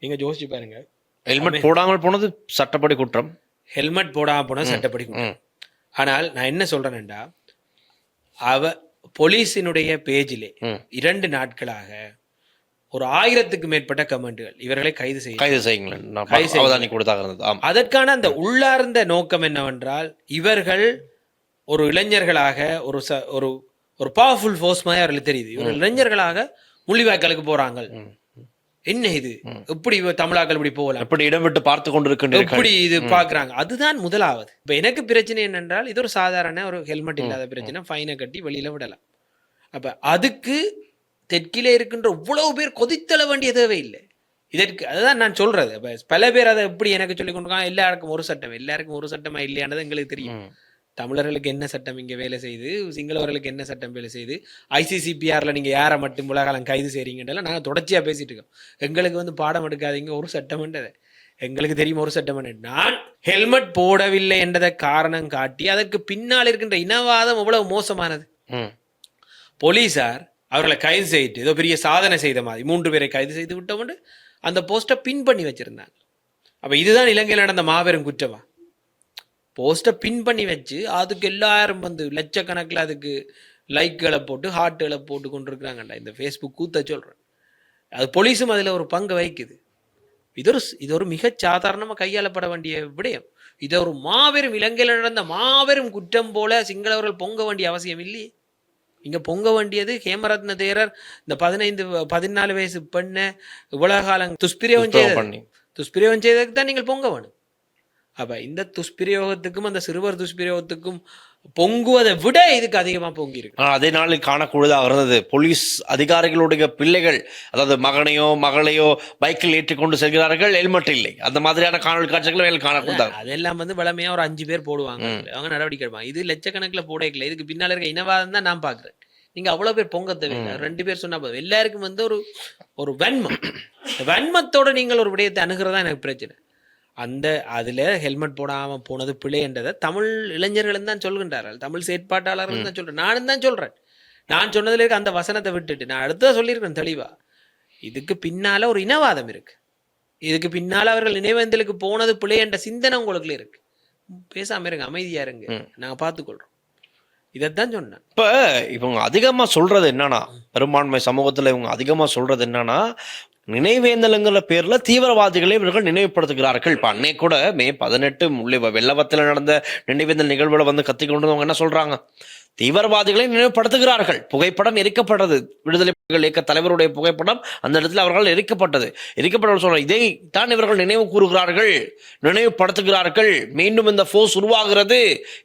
நீங்க யோசிச்சு பாருங்க, ஹெல்மெட் போடாமல் போனது சட்டப்படி குற்றம், ஹெல்மெட் போடாமல் போனது சட்டப்படி குற்றம். ஆனால் நான் என்ன சொல்றேன்டா, போலீஸினுடைய பேஜிலே 2 நாட்களாக ஒரு 1000க்கு மேற்பட்ட கமெண்ட்கள், இவர்களை கைது செய்யுங்கள். அதற்கான அந்த உள்ளார்ந்த நோக்கம் என்னவென்றால், இவர்கள் ஒரு இளைஞர்களாக ஒரு பவர்ஃபுல் ஃபோர்ஸ் மாதிரி அவர்களுக்கு தெரியுது. இவர்கள் இளைஞர்களாக முள்ளிவாய்க்காலுக்கு போறாங்க. என்ன இது, எப்படி தமிழாக்கள் இப்படி போகலாம், எப்படி இடம் விட்டு பார்த்து கொண்டிருக்கின்ற எப்படி இது பாக்குறாங்க. அதுதான் முதலாவது. இப்ப எனக்கு பிரச்சனை என்னென்றால், இது ஒரு சாதாரண ஒரு ஹெல்மெட் இல்லாத பிரச்சனை, ஃபைனை கட்டி வெளியில விடலாம். அப்ப அதுக்கு தெற்கிலே இருக்கின்ற இவ்வளவு பேர் கொதித்தள வேண்டிய தேவை இல்லை. இதற்கு அதுதான் நான் சொல்றது. அப்ப பல பேர் அதை எப்படி எனக்கு சொல்லி கொண்டிருக்காங்க, எல்லாருக்கும் ஒரு சட்டமா இல்லையானது எங்களுக்கு தெரியும். தமிழர்களுக்கு என்ன சட்டம் இங்கே வேலை செய்து, சிங்களவர்களுக்கு என்ன சட்டம் வேலை செய்து, ICCPRல நீங்க யாரை மட்டும் உலகாலம் கைது செய்றீங்கன்றலாம் நாங்கள் தொடர்ச்சியா பேசிட்டு இருக்கோம். எங்களுக்கு வந்து பாடம் எடுக்காதீங்க ஒரு சட்டம்ன்றது எங்களுக்கு தெரியும். ஒரு சட்டம் நான் ஹெல்மெட் போடவில்லை என்றதை காரணம் காட்டி அதற்கு பின்னால் இருக்கின்ற இனவாதம் எவ்வளவு மோசமானது. போலீசார் அவர்களை கைது செய்து ஏதோ பெரிய சாதனை செய்த மாதிரி 3 பேரை கைது செய்து விட்டோம்னு அந்த போஸ்டை பின் பண்ணி வச்சிருந்தாங்க. அப்ப இதுதான் இலங்கையில் நடந்த மாபெரும் குற்றமா? போஸ்டை பின் பண்ணி வச்சு அதுக்கு எல்லாரும் வந்து லட்சக்கணக்கில் அதுக்கு லைக்களை போட்டு ஹார்ட்டுகளை போட்டு கொண்டிருக்கிறாங்கண்டா. இந்த ஃபேஸ்புக் கூத்த சொல்கிறேன். அது போலீஸும் அதில் ஒரு பங்கு வகிக்குது. இது ஒரு மிக சாதாரணமாக கையாளப்பட வேண்டிய விடயம். இதை ஒரு மாபெரும் இலங்கையில் நடந்த மாபெரும் குற்றம் போல சிங்களவர்கள் பொங்க வேண்டிய அவசியம் இல்லையே. இங்கே பொங்க வேண்டியது ஹேமரத்ன தேரர் இந்த 14 வயசு பெண்ணை இவ்வளவு காலம் துஷ்பிரயோகம் செய்ததுக்கு தான் நீங்கள் பொங்க வேணும். அப்போ இந்த துஷ்பிரயோகத்துக்கும் அந்த சிறுவர் துஷ்பிரயோகத்துக்கும் பொங்குவதை விட இதுக்கு அதிகமாக பொங்கி இருக்கு. அதே நாளில் காணக்கூடியதாக இருந்தது போலீஸ் அதிகாரிகளுடைய பிள்ளைகள், அதாவது மகனையோ மகளையோ பைக்கில் ஏற்றிக்கொண்டு செல்கிறார்கள், ஹெல்மெட் இல்லை. அந்த மாதிரியான காணொலி காட்சிகள் காணக்கூடாது. அதெல்லாம் வளமையாக ஒரு 5 பேர் போடுவாங்க, அவங்க நடவடிக்கை எடுப்பாங்க. இது லட்சக்கணக்கில் போடல. இதுக்கு பின்னால் இருக்க இனவாதம் தான் நான் பார்க்குறேன். நீங்க அவ்வளவு பேர் பொங்க தேவையில்லை, 2 பேர் சொன்னா போதும். எல்லாருக்கும் ஒரு வன்மத்தோட நீங்கள் ஒரு விடயத்தை அணுகிறதா எனக்கு பிரச்சனை. அதுல ஹெல்மெட் போடாம போனது பிழை என்றதை தமிழ் இளைஞர்களும் தான் சொல்கின்றார்கள், தமிழ் செயற்பாட்டாளர்கள் தான் சொல்றேன், நானும் தான் சொல்றேன். நான் சொன்னதுல இருக்க அந்த வசனத்தை விட்டுட்டு நான் அடுத்ததான் சொல்லியிருக்கேன் தெளிவா. இதுக்கு பின்னால ஒரு இனவாதம் இருக்கு, இதுக்கு பின்னால அவர்கள் நினைவேந்தலுக்கு போனது பிழை என்ற சிந்தனை உங்களுக்குள்ள இருக்கு. பேசாம இருங்க, அமைதியா இருங்க, நாங்க பார்த்துக்கொள்றோம். இதைத்தான் சொன்னேன். இப்ப இவங்க அதிகமா சொல்றது என்னன்னா, பெரும்பான்மை சமூகத்துல இவங்க அதிகமா சொல்றது என்னன்னா, நினைவேந்தலுங்கிற பேர்ல தீவிரவாதிகளை இவர்கள் நினைவுபடுத்துகிறார்கள். இப்ப அன்னை கூட மே 18 வெள்ளவத்தில் நடந்த நினைவேந்தல் நிகழ்வுல கத்திக்கொண்டு என்ன சொல்றாங்க, தீவிரவாதிகளை நினைவுபடுத்துகிறார்கள். புகைப்படம் எரிக்கப்பட்டது, விடுதலை புலிகள் இயக்க தலைவருடைய புகைப்படம் அந்த இடத்துல அவர்கள் எரிக்கப்பட்டவர் சொல்ற இதை தான் இவர்கள் நினைவு கூறுகிறார்கள், நினைவுபடுத்துகிறார்கள். மீண்டும் இந்த போர்ஸ் உருவாகிறது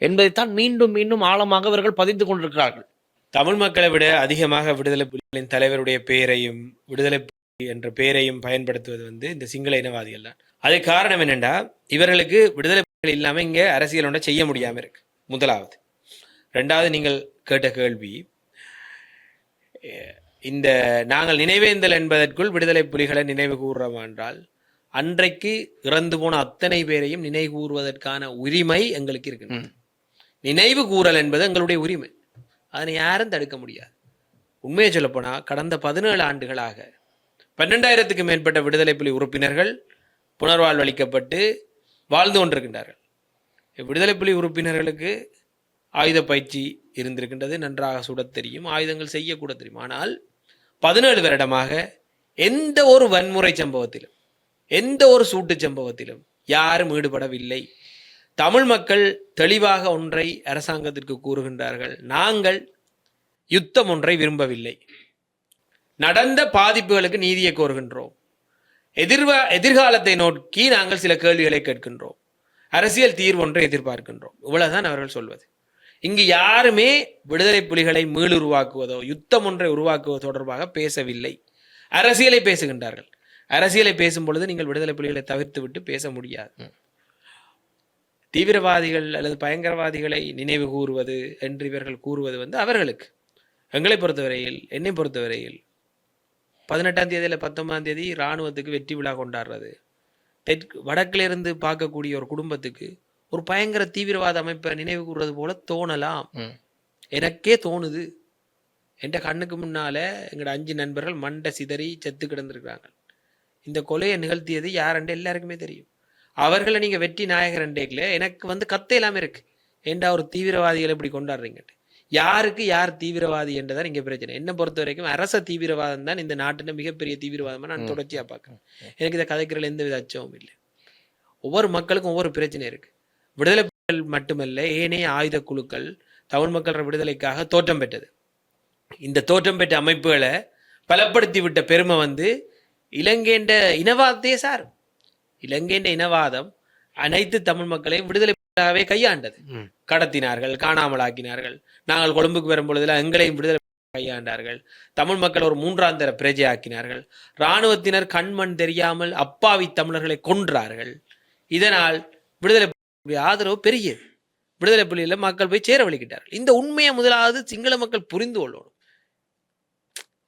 என்பதைத்தான் மீண்டும் மீண்டும் ஆழமாக இவர்கள் பதிந்து கொண்டிருக்கிறார்கள். தமிழ் மக்களை விட அதிகமாக விடுதலை புலிகளின் தலைவருடைய பெயரையும் விடுதலை என்ற பெயரையும் பயன்படுத்துவது இந்த சிங்கள இனவாதிகள் தான். அதுக்கு காரணம் என்னென்னா, இவர்களுக்கு விடுதலை புலிகள் இல்லாமல் இங்கே அரசியல் ஒன்றை செய்ய முடியாமல் இருக்கு, முதலாவது. ரெண்டாவது, நீங்கள் கேட்ட கேள்வி, இந்த நாங்கள் நினைவேந்தல் என்பதற்குள் விடுதலை புலிகளை நினைவு கூறுறோம் என்றால், அன்றைக்கு இறந்து போன அத்தனை பேரையும் நினைவு கூறுவதற்கான உரிமை எங்களுக்கு இருக்கு. நினைவு கூறல் என்பது எங்களுடைய உரிமை, அதனை யாரும் தடுக்க முடியாது. உண்மையை சொல்லப்போனால் கடந்த 17 ஆண்டுகளாக 12,000க்கும் மேற்பட்ட விடுதலை புலி உறுப்பினர்கள் புனர்வாழ்வளிக்கப்பட்டு வாழ்ந்து கொண்டிருக்கின்றார்கள். விடுதலை புலி உறுப்பினர்களுக்கு ஆயுத பயிற்சி இருந்திருக்கின்றது, நன்றாக சுடத் தெரியும், ஆயுதங்கள் செய்யக்கூட தெரியும். ஆனால் 17 வருடமாக எந்த ஒரு வன்முறை சம்பவத்திலும் எந்த ஒரு சூட்டு சம்பவத்திலும் யாரும் ஈடுபடவில்லை. தமிழ் மக்கள் தெளிவாக ஒன்றை அரசாங்கத்திற்கு கூறுகின்றார்கள், நாங்கள் யுத்தம் ஒன்றை விரும்பவில்லை, நடந்த பாதிப்புகளுக்கு நீதியை கோருகின்றோம், எதிர்காலத்தை நோக்கி நாங்கள் சில கேள்விகளை கேட்கின்றோம், அரசியல் தீர்வு ஒன்றை எதிர்பார்க்கின்றோம். இவ்வளவுதான் அவர்கள் சொல்வது. இங்கு யாருமே விடுதலை புலிகளை மீளுருவாக்குவதோ யுத்தம் ஒன்றை உருவாக்குவதோ தொடர்பாக பேசவில்லை, அரசியலை பேசுகின்றார்கள். அரசியலை பேசும் பொழுது நீங்கள் விடுதலை புலிகளை தவிர்த்து விட்டு பேச முடியாது. தீவிரவாதிகள் அல்லது பயங்கரவாதிகளை நினைவு கூறுவது என்று இவர்கள் கூறுவது அவர்களுக்கு. எங்களை பொறுத்தவரையில், என்னை பொறுத்தவரையில் 18ஆம் தேதி 19ஆம் தேதி இராணுவத்துக்கு வெற்றி விழா கொண்டாடுறது, வடக்கிலிருந்து பார்க்கக்கூடிய ஒரு குடும்பத்துக்கு ஒரு பயங்கர தீவிரவாத அமைப்பை நினைவு கூறுறது போல தோணலாம். எனக்கே தோணுது. என்ற கண்ணுக்கு முன்னால எங்களோட 5 நண்பர்கள் மண்டை சிதறி செத்து கிடந்திருக்கிறாங்க. இந்த கொலையை நிகழ்த்தியது யாருன்னு எல்லாருக்குமே தெரியும். அவர்களை நீங்க வெற்றி நாயகர் என்றேக்கல எனக்கு கத்த இல்லாம இருக்கு. ஏண்டா ஒரு தீவிரவாதிகளை இப்படி கொண்டாடுறீங்க? யாருக்கு யார் தீவிரவாதி என்றதான் இங்க பிரச்சனை. என்ன பொறுத்த வரைக்கும் அரச தீவிரவாதம் தான் இந்த நாட்டின் மிகப்பெரிய தீவிரவாதமா நான் தொடர்ச்சியா பார்க்கிறேன். எனக்கு இதை கதைக்கிறதுல எந்த வித அச்சமும் இல்லை. ஒவ்வொரு மக்களுக்கும் ஒவ்வொரு பிரச்சனை இருக்கு. விடுதலை புலிகள் மட்டுமல்ல, ஏனைய ஆயுத குழுக்கள் தமிழ் மக்கள் விடுதலைக்காக தோற்றம் பெற்றது. இந்த தோற்றம் பெற்ற அமைப்புகளை பலப்படுத்தி விட்ட பெருமை இலங்கைண்ட இனவாதத்தையே சார். இலங்கைண்ட இனவாதம் அனைத்து தமிழ் மக்களையும் விடுதலைக்காகவே கையாண்டது. கடத்தினார்கள், காணாமலாக்கினார்கள். நாங்கள் கொழும்புக்கு வரும் பொழுதுலாம் எங்களையும் விடுதலை கையாண்டார்கள். தமிழ் மக்கள் ஒரு 3ஆம் தர பிரஜை ஆக்கினார்கள். இராணுவத்தினர் கண்மண் தெரியாமல் அப்பாவி தமிழர்களை கொன்றார்கள். இதனால் விடுதலை ஆதரவு பெருகியது. விடுதலை புலியில மக்கள் போய் சேரவழிக்கிட்டார்கள். இந்த உண்மையை முதலாவது சிங்கள மக்கள் புரிந்து கொள்ளணும்.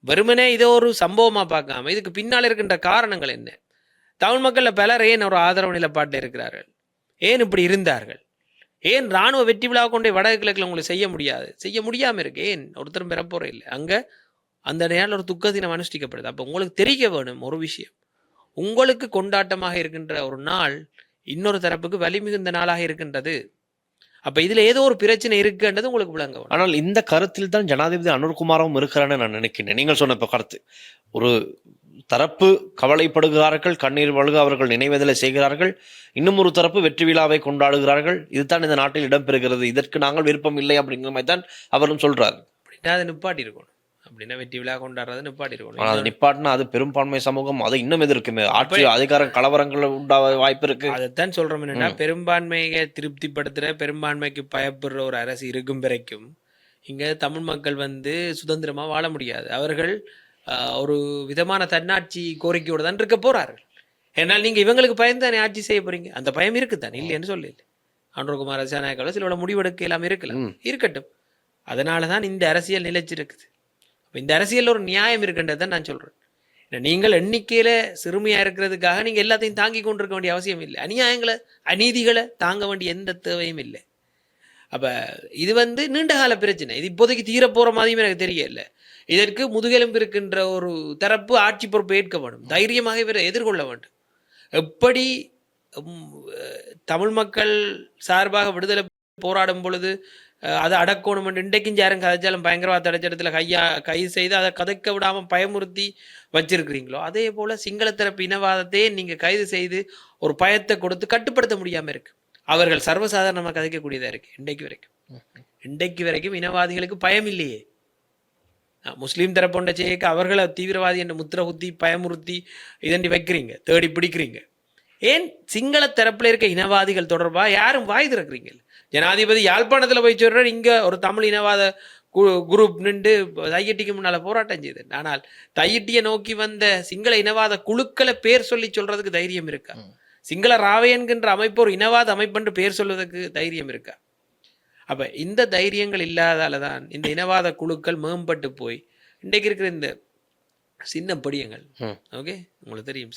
வெறுமனே இதை ஒரு சம்பவமா பார்க்காம இதுக்கு பின்னால் இருக்கின்ற காரணங்கள் என்ன, தமிழ் மக்கள்ல பலர் ஏன் ஒரு ஆதரவு நிலைப்பாட்டில் இருக்கிறார்கள், ஏன் இப்படி இருந்தார்கள், ஏன் இராணுவ வெற்றி விழா கொண்டே வடகிழக்கில் உங்களுக்கு செய்ய முடியாம இருக்கு, ஏன் ஒருத்தரும் பெறப்போற இல்லை. அங்க அந்த நேரம் ஒரு துக்க தினம் அனுஷ்டிக்கப்படுது. அப்போ உங்களுக்கு தெரிய வேணும் ஒரு விஷயம், உங்களுக்கு கொண்டாட்டமாக இருக்கின்ற ஒரு நாள் இன்னொரு தரப்புக்கு வலி மிகுந்த நாளாக இருக்கின்றது. அப்ப இதுல ஏதோ ஒரு பிரச்சனை இருக்குன்றது உங்களுக்கு விளங்க. ஆனால் இந்த கருத்தில் தான் ஜனாதிபதி அனுர்குமாரும் இருக்கிறான்னு நான் நினைக்கிறேன். நீங்கள் சொன்ன இப்ப கருத்து ஒரு தரப்பு கவலைப்படுகிறார்கள், கண்ணீர் வழுக அவர்கள் நினைவேதலை செய்கிறார்கள். இன்னும் ஒரு தரப்பு வெற்றி விழாவை கொண்டாடுகிறார்கள். இதுதான் இந்த நாட்டில் இடம்பெறுகிறது. இதற்கு நாங்கள் விருப்பம் இல்லை அப்படிங்கிற மாதிரி தான் அவரும் சொல்றாரு. அப்படின்னா அதை நிப்பாட்டி இருக்கணும். அப்படின்னா வெற்றி விழா கொண்டாடுறது நிப்பாட்டி இருக்கணும். ஆனால் அது நிப்பாட்டினா அது பெரும்பான்மை சமூகம் அதை இன்னும் எதிர்க்குமே. ஆட்சி அதிகார கலவரங்கள் உண்டாக வாய்ப்பு இருக்கு. அதைத்தான் சொல்றோம். என்னன்னா பெரும்பான்மையை திருப்திப்படுத்துற, பெரும்பான்மைக்கு பயப்படுற ஒரு அரசு இருக்கும் வரைக்கும் இங்க தமிழ் மக்கள் வந்து சுதந்திரமா வாழ முடியாது. அவர்கள் ஒரு விதமான தன்னாட்சி கோரிக்கையோடு தான் இருக்க போறார்கள். ஏன்னால் நீங்க இவங்களுக்கு பயந்து ஆட்சி செய்ய போறீங்க. அந்த பயம் இருக்குத்தான், இல்லைன்னு சொல்லல. அனுரகுமார் திசாநாயக்காவில் சில முடிவெடுக்க எல்லாம் இருக்கலாம், இருக்கட்டும். அதனாலதான் இந்த அரசியல் நிலைச்சிருக்குது. இந்த அரசியல் ஒரு நியாயம் இருக்குன்றதான் நான் சொல்றேன். நீங்கள் எண்ணிக்கையில சிறுமையா இருக்கிறதுக்காக நீங்க எல்லாத்தையும் தாங்கி கொண்டிருக்க வேண்டிய அவசியம் இல்லை. அநியாயங்களை, அநீதிகளை தாங்க வேண்டிய எந்த தேவையும் இல்லை. அப்ப இது வந்து நீண்டகால பிரச்சனை. இது இப்போதைக்கு தீரப்போற மாதிரியும் எனக்கு தெரியல. இதற்கு முதுகெலும்பு இருக்கின்ற ஒரு தரப்பு ஆட்சி பொறுப்பை ஏற்க வேண்டும், தைரியமாக இவரை எதிர்கொள்ள வேண்டும். எப்படி தமிழ் மக்கள் சார்பாக விடுதலை போராடும் பொழுது அதை அடக்கணும் என்று இன்றைக்கும் யாரும் கதைச்சாலும் பயங்கரவாத தடைச்சட்டத்தில் கைது செய்து அதை கதைக்க விடாமல் பயமுறுத்தி வச்சிருக்கிறீங்களோ, அதே போல சிங்கள தரப்பு இனவாதத்தையே நீங்க கைது செய்து ஒரு பயத்தை கொடுத்து கட்டுப்படுத்த முடியாம இருக்கு. அவர்கள் சர்வசாதாரணமாக கதைக்கக்கூடியதா இருக்கு. இன்றைக்கு வரைக்கும் இனவாதிகளுக்கு பயம் இல்லையே. முஸ்லீம் தரப்பொண்ட செய்யக்க அவர்களை தீவிரவாதி என்று முத்திர குத்தி பயமுறுத்தி இதண்டி வைக்கிறீங்க, தேடி பிடிக்கிறீங்க. ஏன் சிங்கள தரப்புல இருக்க இனவாதிகள் தொடர்பா யாரும் வாய் திறக்கிறீங்க? ஜனாதிபதி யாழ்ப்பாணத்தில் போய் சொல்றாரு, இங்க ஒரு தமிழ் இனவாத குரூப் நின்று தையிட்டிக்கு முன்னால போராட்டம் செய்து. ஆனால் தையிட்டியை நோக்கி வந்த சிங்கள இனவாத குழுக்களை பேர் சொல்லி சொல்றதுக்கு தைரியம் இருக்கா? சிங்கள ராவை என்கின்ற அமைப்பு ஒரு இனவாத அமைப்பு பேர் சொல்வதற்கு தைரியம் இருக்கா? அப்ப இந்த தைரியங்கள் இல்லாதாலதான் இந்த இனவாத குழுக்கள் மேம்பட்டு போய் இன்றைக்கு இருக்கிற இந்த சின்ன படியங்கள். ஓகே, உங்களுக்கு தெரியும்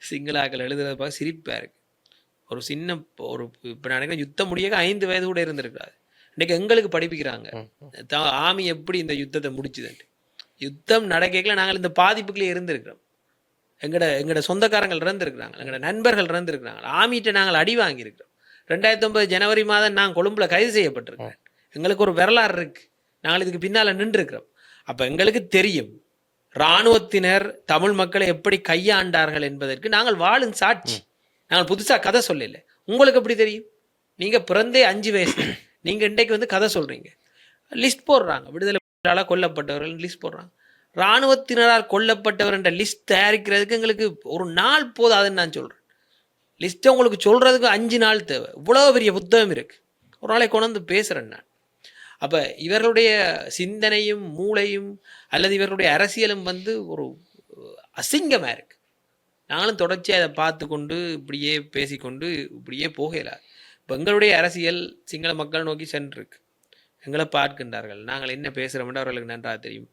சிங்களாக்கள் எழுதுறத பார்க்க சிரிப்பா இருக்கு. ஒரு சின்ன ஒரு இப்ப நினைக்கிறேன் யுத்தம் முடிய 5 வயது கூட இருந்திருக்காது. இன்னைக்கு எங்களுக்கு படிப்பிக்கிறாங்க ஆமி எப்படி இந்த யுத்தத்தை முடிச்சுதுன்ட்டு. யுத்தம் நடக்கல நாங்கள் இந்த பாதிப்புகளே இருந்திருக்கிறோம். எங்கட சொந்தக்காரங்கள் இறந்துருக்குறாங்க, எங்கட நண்பர்கள் இறந்துருக்குறாங்க. ஆமிட்ட நாங்கள் அடி வாங்கியிருக்கிறோம். 2009 ஜனவரி மாதம் நான் கொழும்புல கைது செய்யப்பட்டிருக்கேன். எங்களுக்கு ஒரு வரலாறு இருக்கு, நாங்கள் இதுக்கு பின்னால நின்று இருக்கிறோம். அப்ப எங்களுக்கு தெரியும் இராணுவத்தினர் தமிழ் மக்களை எப்படி கையாண்டார்கள் என்பதற்கு நாங்கள் வாழும் சாட்சி. நாங்கள் புதுசா கதை சொல்லல. உங்களுக்கு எப்படி தெரியும்? நீங்க பிறந்தே 5 வயசு, நீங்க இன்றைக்கு வந்து கதை சொல்றீங்க. லிஸ்ட் போடுறாங்க, விடுதலை கொல்லப்பட்டவர்கள் லிஸ்ட் போடுறாங்க. இராணுவத்தினரால் கொல்லப்பட்டவர் என்ற லிஸ்ட் தயாரிக்கிறதுக்கு எங்களுக்கு ஒரு நாள் போதாதுன்னு நான் சொல்றேன். லிஸ்ட்டை உங்களுக்கு சொல்றதுக்கு 5 நாள் தேவை. இவ்வளவு பெரிய புத்தகம் இருக்கு, ஒரு நாளை கொண்டு வந்து பேசுறேன் நான். அப்ப இவர்களுடைய சிந்தனையும் மூளையும் அல்லது இவர்களுடைய அரசியலும் வந்து ஒரு அசிங்கமா இருக்கு. நாங்களும் தொடர்ச்சியாக அதை பார்த்து கொண்டு இப்படியே பேசிக்கொண்டு இப்படியே போகல. இப்போ எங்களுடைய அரசியல் சிங்கள மக்கள் நோக்கி சென்றிருக்கு. எங்களை பார்க்கின்றார்கள், நாங்கள் என்ன பேசுகிறோம்னு அவர்களுக்கு நன்றாக தெரியும்.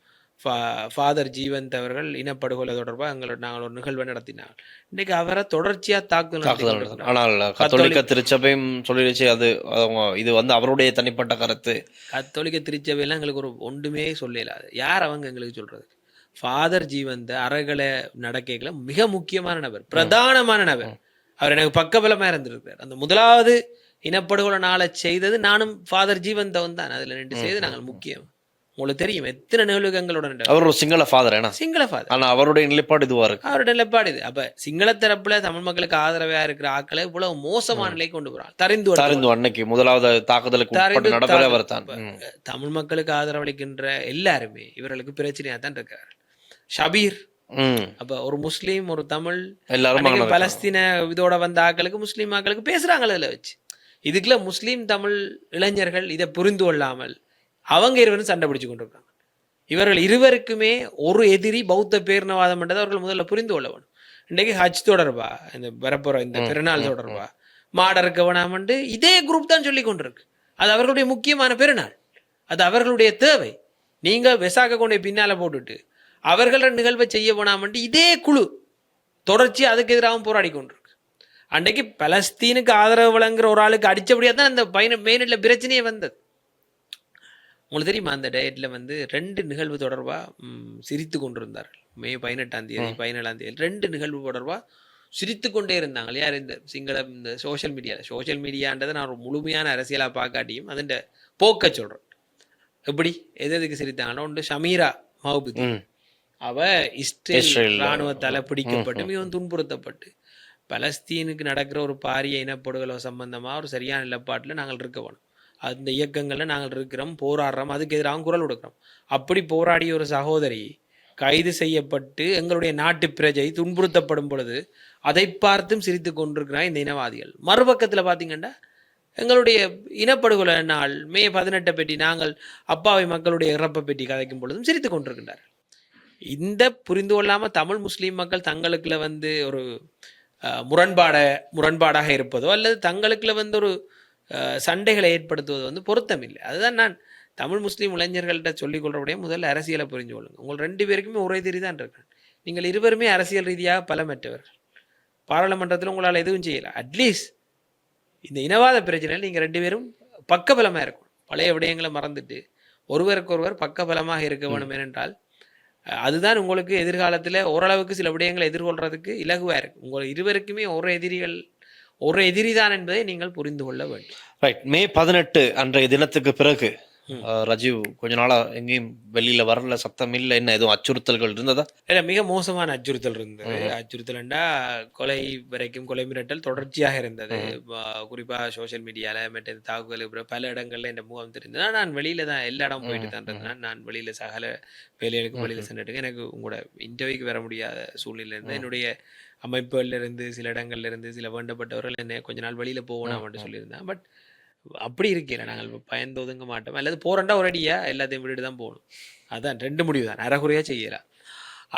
ஃபாதர் ஜீவந்த் அவர்கள் இனப்படுகொலை தொடர்பாக நாங்கள் ஒரு நிகழ்வை நடத்தினாங்க. இன்னைக்கு அவரை தொடர்ச்சியாக தாக்குதல். ஆனால் கத்தோலிக்க திருச்சபையும் சொல்லிடுச்சு, அது இது வந்து அவருடைய தனிப்பட்ட கருத்து. கத்தோலிக்க திருச்சபையெல்லாம் எங்களுக்கு ஒரு ஒன்றுமே சொல்லலாது. யார் அவங்க எங்களுக்கு சொல்றது? ஃபாதர் ஜீவந்த அறகலை நடக்கைகளை மிக முக்கியமான நபர், பிரதானமான நபர். அவர் எனக்கு பக்கபலமா இருந்திருக்கிறார். அந்த முதலாவது இனப்படுகொலை நாளை செய்தது நானும் ஃபாதர் ஜீவந்தவன் தான். அதுல 2 செய்து நாங்கள் முக்கியம். உங்களுக்கு தெரியும் எத்தனை நிகழ்வுகளோட. அவர் ஒரு சிங்கள ஃபாதர், சிங்கள ஃபாதர். ஆனா அவருடைய நிலைப்பாடு இதுவா இருக்கு. அவருடைய நிலைப்பாடு இது. அப்ப சிங்கள தரப்புல தமிழ் மக்களுக்கு ஆதரவா இருக்கிற ஆக்களை இவ்வளவு மோசமான நிலைக்கு கொண்டு போறாங்க. தரிந்து அன்னைக்கு முதலாவது தாக்குதலுக்கு நடப்பதே அவர் தான். தமிழ் மக்களுக்கு ஆதரவளிக்கின்ற எல்லாருமே இவர்களுக்கு பிரச்சனையா தான் இருக்காரு. ஷபீர், அப்ப ஒரு முஸ்லீம் ஒரு தமிழ் எல்லாரும் பலஸ்தீன இதோட வந்த ஆக்களுக்கு முஸ்லீம் ஆக்களுக்கு பேசுறாங்களே இதுல வச்சு. இதுக்குள்ள முஸ்லீம் தமிழ் இளைஞர்கள் இதை புரிந்து கொள்ளாமல் அவங்க இருவரும் சண்டை பிடிச்சு கொண்டிருக்காங்க. இவர்கள் இருவருக்குமே ஒரு எதிரி பௌத்த பேரினவாதம் என்றதை அவர்கள் முதல்ல புரிந்து கொள்ள வேணும். இன்றைக்கு ஹஜ் தொடர்பா, இந்த வரப்போற இந்த பெருநாள் தொடர்பா மாடறுக்க வேணாமண்டு இதே குரூப் தான் சொல்லி கொண்டிருக்கு. அது அவர்களுடைய முக்கியமான பெருநாள், அது அவர்களுடைய தேவை. நீங்க வெசாக்க கொண்டே பின்னால போட்டுட்டு அவர்கள நிகழ்வை செய்ய வேணாமண்டு இதே குழு தொடர்ச்சி அதுக்கு எதிராகவும் போராடி கொண்டிருக்கு. அன்றைக்கு பலஸ்தீனுக்கு ஆதரவு வழங்குற ஒரு ஆளுக்கு அடிச்சபடியா தான் அந்த மெயின்ல பிரச்சனையே வந்தது. உங்களுக்கு தெரியுமா, அந்த டயட்ல வந்து 2 நிகழ்வு தொடர்பா சிரித்து கொண்டிருந்தார்கள். மே 18ஆம் தேதி 17ஆம் தேதி 2 நிகழ்வு தொடர்பா சிரித்து கொண்டே இருந்தாங்க. யார்? இந்த இந்த சோஷியல் மீடியான்றதை நான் ஒரு முழுமையான அரசியலா பார்க்காட்டியும் அதன் போக்க சொல்றேன். எப்படி எதுக்கு சிரித்தாங்கன்னா, ஒன்று ஷமீரா மஹபூதி, அவ இஸ்ரேல் இஸ்ரேல் இராணுவத்தால் பிடிக்கப்பட்டு மிகவும் துன்புறுத்தப்பட்டு பலஸ்தீனுக்கு நடக்கிற ஒரு பாரிய இனப்படுகொலை சம்பந்தமாக ஒரு சரியான நிலப்பாட்டில் நாங்கள் இருக்க வேணும். அந்த இயக்கங்களில் நாங்கள் இருக்கிறோம், போராடுறோம், அதுக்கு எதிராக குரல் கொடுக்குறோம். அப்படி போராடிய ஒரு சகோதரி கைது செய்யப்பட்டு எங்களுடைய நாட்டு பிரஜை துன்புறுத்தப்படும் பொழுது அதை பார்த்தும் சிரித்து கொண்டிருக்கிறார் இந்த இனவாதிகள். மறுபக்கத்தில் பார்த்தீங்கன்னா எங்களுடைய இனப்படுகொலை நாள் மே 18 பற்றி நாங்கள் அப்பாவி மக்களுடைய இறப்பை பற்றி கதைக்கும் பொழுதும் சிரித்து கொண்டிருக்கின்றார்கள். இந்த புரிந்து கொள்ளாமல் தமிழ் முஸ்லீம் மக்கள் தங்களுக்குள்ள வந்து ஒரு முரண்பாடாக இருப்பதோ அல்லது தங்களுக்குள்ள வந்து ஒரு சண்டைகளை ஏற்படுத்துவது வந்து பொருத்தமில்லை. அதுதான் நான் தமிழ் முஸ்லீம் இளைஞர்கள்ட்ட சொல்லிக் கொள்றவுடைய முதல்ல அரசியலை புரிஞ்சு கொள்ளுங்க. உங்கள் 2 பேருக்குமே ஒரே திரி தான் இருக்கிறேன். நீங்கள் இருவருமே அரசியல் ரீதியாக பலமற்றவர்கள். பாராளுமன்றத்தில் உங்களால் எதுவும் செய்யலை. அட்லீஸ்ட் இந்த இனவாத பிரச்சனையில் நீங்கள் 2 பேரும் பக்கபலமாக இருக்கணும். பழைய விடயங்களை மறந்துட்டு ஒருவருக்கொருவர் பக்கபலமாக இருக்க வேண்டும். ஏனென்றால் அதுதான் உங்களுக்கு எதிர்காலத்தில் ஓரளவுக்கு சில விடயங்களை எதிர்கொள்றதுக்கு இலகுவாக இருக்கு. உங்கள் இருவருக்குமே ஒரு எதிரி தான் என்பதை நீங்கள் புரிந்து கொள்ள வேண்டும். ரைட். மே 18 அன்றைய தினத்துக்கு பிறகு ரஜீவ் கொஞ்ச நாளா எங்கேயும் வெளியில வரல, சத்தம் இல்லை, என்ன எதுவும் அச்சுறுத்தல்கள் இருந்ததா? இல்லை, மிக மோசமான அச்சுறுத்தல் இருந்தது. அச்சுறுத்தல்ண்டா கொலை மிரட்டல் தொடர்ச்சியாக இருந்தது. குறிப்பாக சோசியல் மீடியாவில் மற்ற தாக்குதல் பல இடங்கள்ல இந்த முகம் தெரிந்தது. நான் வெளியில தான் எல்லா இடம் போயிட்டு தான் இருந்தேன். நான் வெளியில சகல வேலைகளுக்கு வெளியில சென்றுட்டு எனக்கு உங்களோட இன்டர்வியூக்கு வர முடியாத சூழ்நிலை இருந்து என்னுடைய அமைப்புகள்ல இருந்து சில இடங்கள்ல இருந்து சில வேண்டப்பட்டவர்கள் என்ன கொஞ்ச நாள் வெளியில போகணும் அப்படின்னு சொல்லியிருந்தேன். பட் அப்படி இருக்கல, நாங்கள் பயந்து ஒதுங்க மாட்டோம். அல்லது போறண்டா ஒரு அடியா எல்லாத்தையும் விட்டுட்டு தான் போகணும். அதான் 2 முடிவு தான், அறகுறையா செய்யலாம்.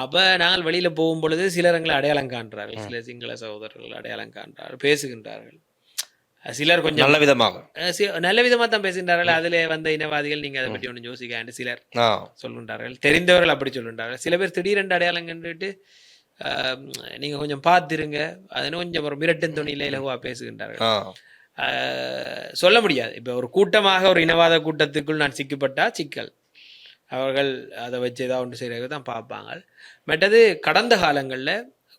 அப்போ நாங்கள் வெளியில போகும் பொழுது சிலர் எங்களை அடையாளம் காண்றார்கள். சில சிங்கள சகோதரர்கள் அடையாளம் காண்றார்கள், பேசுகின்றார்கள். சிலர் கொஞ்சம் நல்ல விதமாக தான் பேசுகின்றார்கள். அதில் வந்த இனவாதிகள் நீங்கள் அதை பற்றி ஒன்றும் யோசிக்காண்டு சிலர் சொல்கின்றார்கள். தெரிந்தவர்கள் அப்படி சொல்கின்றார்கள். சில பேர் திடீரென்று அடையாளம் கண்டுட்டு நீங்கள் கொஞ்சம் பார்த்துருங்க, அதனை கொஞ்சம் ஒரு மிரட்டன் துணியில் இலகுவாக பேசுகின்றார்கள். சொல்ல முடியாது. இப்போ ஒரு கூட்டமாக ஒரு இனவாத கூட்டத்துக்குள் நான் சிக்கப்பட்டா சிக்கல், அவர்கள் அதை வச்சு ஏதாவது ஒன்று செய்யறது தான் பார்ப்பாங்க. மற்றது கடந்த காலங்களில்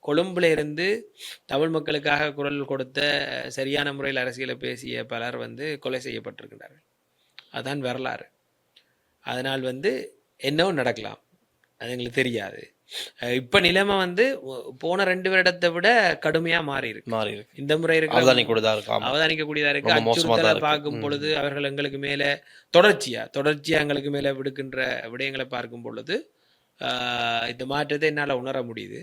கொழும்புல இருந்து தமிழ் மக்களுக்காக குரல் கொடுத்த சரியான முறையில் அரசியலை பேசிய பலர் வந்து கொலை செய்யப்பட்டிருக்கின்றார்கள். அதுதான் வரலாறு. அதனால் வந்து என்னவும் நடக்கலாம், அது எங்களுக்கு தெரியாது. இப்ப நிலைமை வந்து போன 2 வருடத்தை விட கடுமையா மாறி இருக்கு. இந்த முறை அவதானிக்கக்கூடியதா இருக்கு. அச்சுறுத்தலை பார்க்கும் பொழுது அவர்கள் எங்களுக்கு மேல தொடர்ச்சியா எங்களுக்கு மேல விடுக்கின்ற விடயங்களை பார்க்கும் பொழுது இந்த மாற்றத்தை என்னால உணர முடியுது.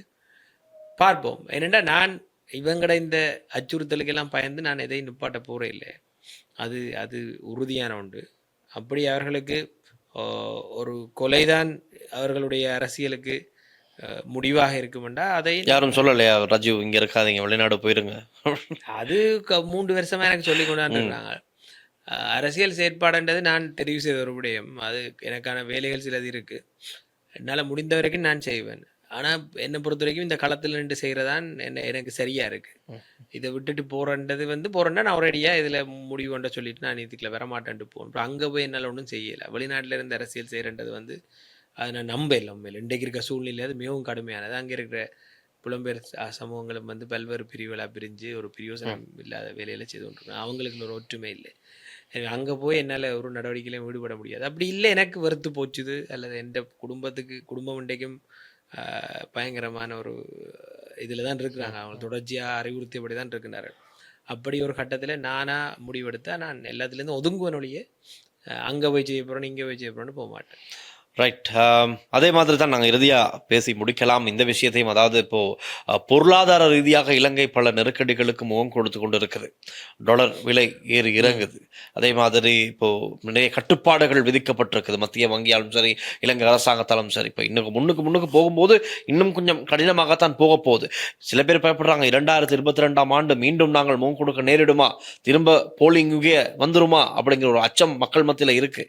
பார்ப்போம். ஏனென்றா நான் இவங்கட இந்த அச்சுறுத்தலுக்கு எல்லாம் பயந்து நான் எதையும் நிப்பாட்ட போறே இல்லை. அது உறுதியான ஒன்று. அப்படி அவர்களுக்கு ஒரு கொலைதான் அவர்களுடைய அரசியலுக்கு முடிவாக இருக்குமெண்டா அதை யாரும் சொல்லலையா? ரஜீவ் இங்க இருக்காதீங்க, வெளிநாடு போயிருங்க. அது 3 வருஷமா எனக்கு சொல்லி கொண்டாந்துருக்காங்க. அரசியல் செயற்பாடுன்றது நான் தெரிவு செய்த ஒரு விடயம். அது எனக்கான வேலைகள் சிலது இருக்கு, என்னால் முடிந்த வரைக்கும் நான் செய்வேன். ஆனால் என்னை பொறுத்த வரைக்கும் இந்த களத்தில் நின்று செய்கிறதான் எனக்கு சரியா இருக்கு. இதை விட்டுட்டு போறேன்றது வந்து போறேன்னா நான் ஒரேடியாக இதில் முடிவு கொண்ட சொல்லிட்டு நான் இதுக்குள்ள வரமாட்டேன்ட்டு போகணும். அங்கே போய் என்னால் ஒன்றும் செய்யலை. வெளிநாட்டில் இருந்து அரசியல் செய்கிறன்றது வந்து அதை நான் நம்பல. இன்றைக்கு இருக்கிற சூழ்நிலை அது மிகவும் கடுமையானது. அங்கே இருக்கிற புலம்பெயர் சமூகங்களும் வந்து பல்வேறு பிரிவுகளாக பிரிஞ்சு ஒரு பிரயோசனம் இல்லாத வேலையில் செய்து கொண்டிருக்காங்க. அவங்களுக்கு ஒரு ஒற்றுமை இல்லை. அங்கே போய் என்னால் ஒரு நடவடிக்கையிலையும் ஈடுபட முடியாது. அப்படி இல்லை எனக்கு வெறுத்து போச்சுது அல்லது எந்த குடும்பம் இன்றைக்கும் பயங்கரமான ஒரு இதில் தான் இருக்கிறாங்க. அவங்க தொடர்ச்சியாக அறிவுறுத்தியபடி தான் இருக்கிறார்கள். அப்படி ஒரு கட்டத்தில் நானாக முடிவெடுத்தால் நான் எல்லாத்துலேருந்து ஒதுங்குவன் ஒழிய அங்கே போய் செய்ய போகிறேன்னு இங்கே போய் செய்ய போகிறேன்னு போக மாட்டேன். ரைட். அதே மாதிரி தான் நாங்கள் இறுதியாக பேசி முடிக்கலாம் இந்த விஷயத்தையும். அதாவது இப்போ பொருளாதார ரீதியாக இலங்கை பல நெருக்கடிகளுக்கு முகம் கொடுத்து கொண்டு இருக்குது. டாலர் விலை ஏறி இறங்குது. அதே மாதிரி இப்போ நிறைய கட்டுப்பாடுகள் விதிக்கப்பட்டிருக்குது, மத்திய வங்கியாலும் சரி இலங்கை அரசாங்கத்தாலும் சரி. இப்போ இன்னும் முன்னுக்கு போகும்போது இன்னும் கொஞ்சம் கடினமாகத்தான் போக போகுது. சில பேர் பயப்படுறாங்க 2022ஆம் ஆண்டு மீண்டும் நாங்கள் முகம் கொடுக்க நேரிடுமா, திரும்ப போலிங்கே வந்துருமா அப்படிங்கிற ஒரு அச்சம் மக்கள் மத்தியில் இருக்கு.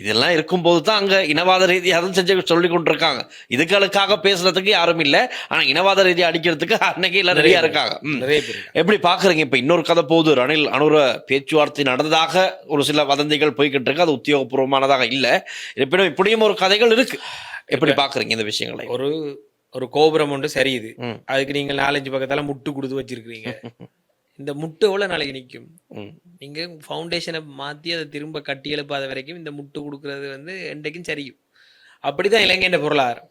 இதெல்லாம் இருக்கும்போது தான் அங்க இனவாத ரீதியாக செஞ்சு சொல்லி கொண்டிருக்காங்க. இதுகளுக்காக பேசுறதுக்கு யாரும் இல்லை, ஆனா இனவாத ரீதியா அடிக்கிறதுக்கு அன்னைக்கு எல்லாம் நிறைய இருக்காங்க. எப்படி பாக்குறீங்க? இப்ப இன்னொரு கதை போகுது, ரணில் அனுர பேச்சுவார்த்தை நடந்ததாக ஒரு சில வதந்திகள் போய்கிட்டு இருக்கு. அது உத்தியோகபூர்வமானதாக இல்லை. இருப்பினும் இப்படியும் ஒரு கதைகள் இருக்கு. எப்படி பாக்குறீங்க இந்த விஷயங்களை? ஒரு கோபுரம் ஒன்று சரியுது, அதுக்கு நீங்க 4-5 பக்கத்தால முட்டு கொடுத்து வச்சிருக்கீங்க. இந்த முட்டு எவ்வளோ நாளைக்கு நிற்கும்? நீங்கள் ஃபவுண்டேஷனை மாற்றி அதை திரும்ப கட்டி எழுப்பாத வரைக்கும் இந்த முட்டு கொடுக்குறது வந்து என்றைக்கும் சரியும். அப்படிதான் இலங்கையின் பொருளாதாரம்.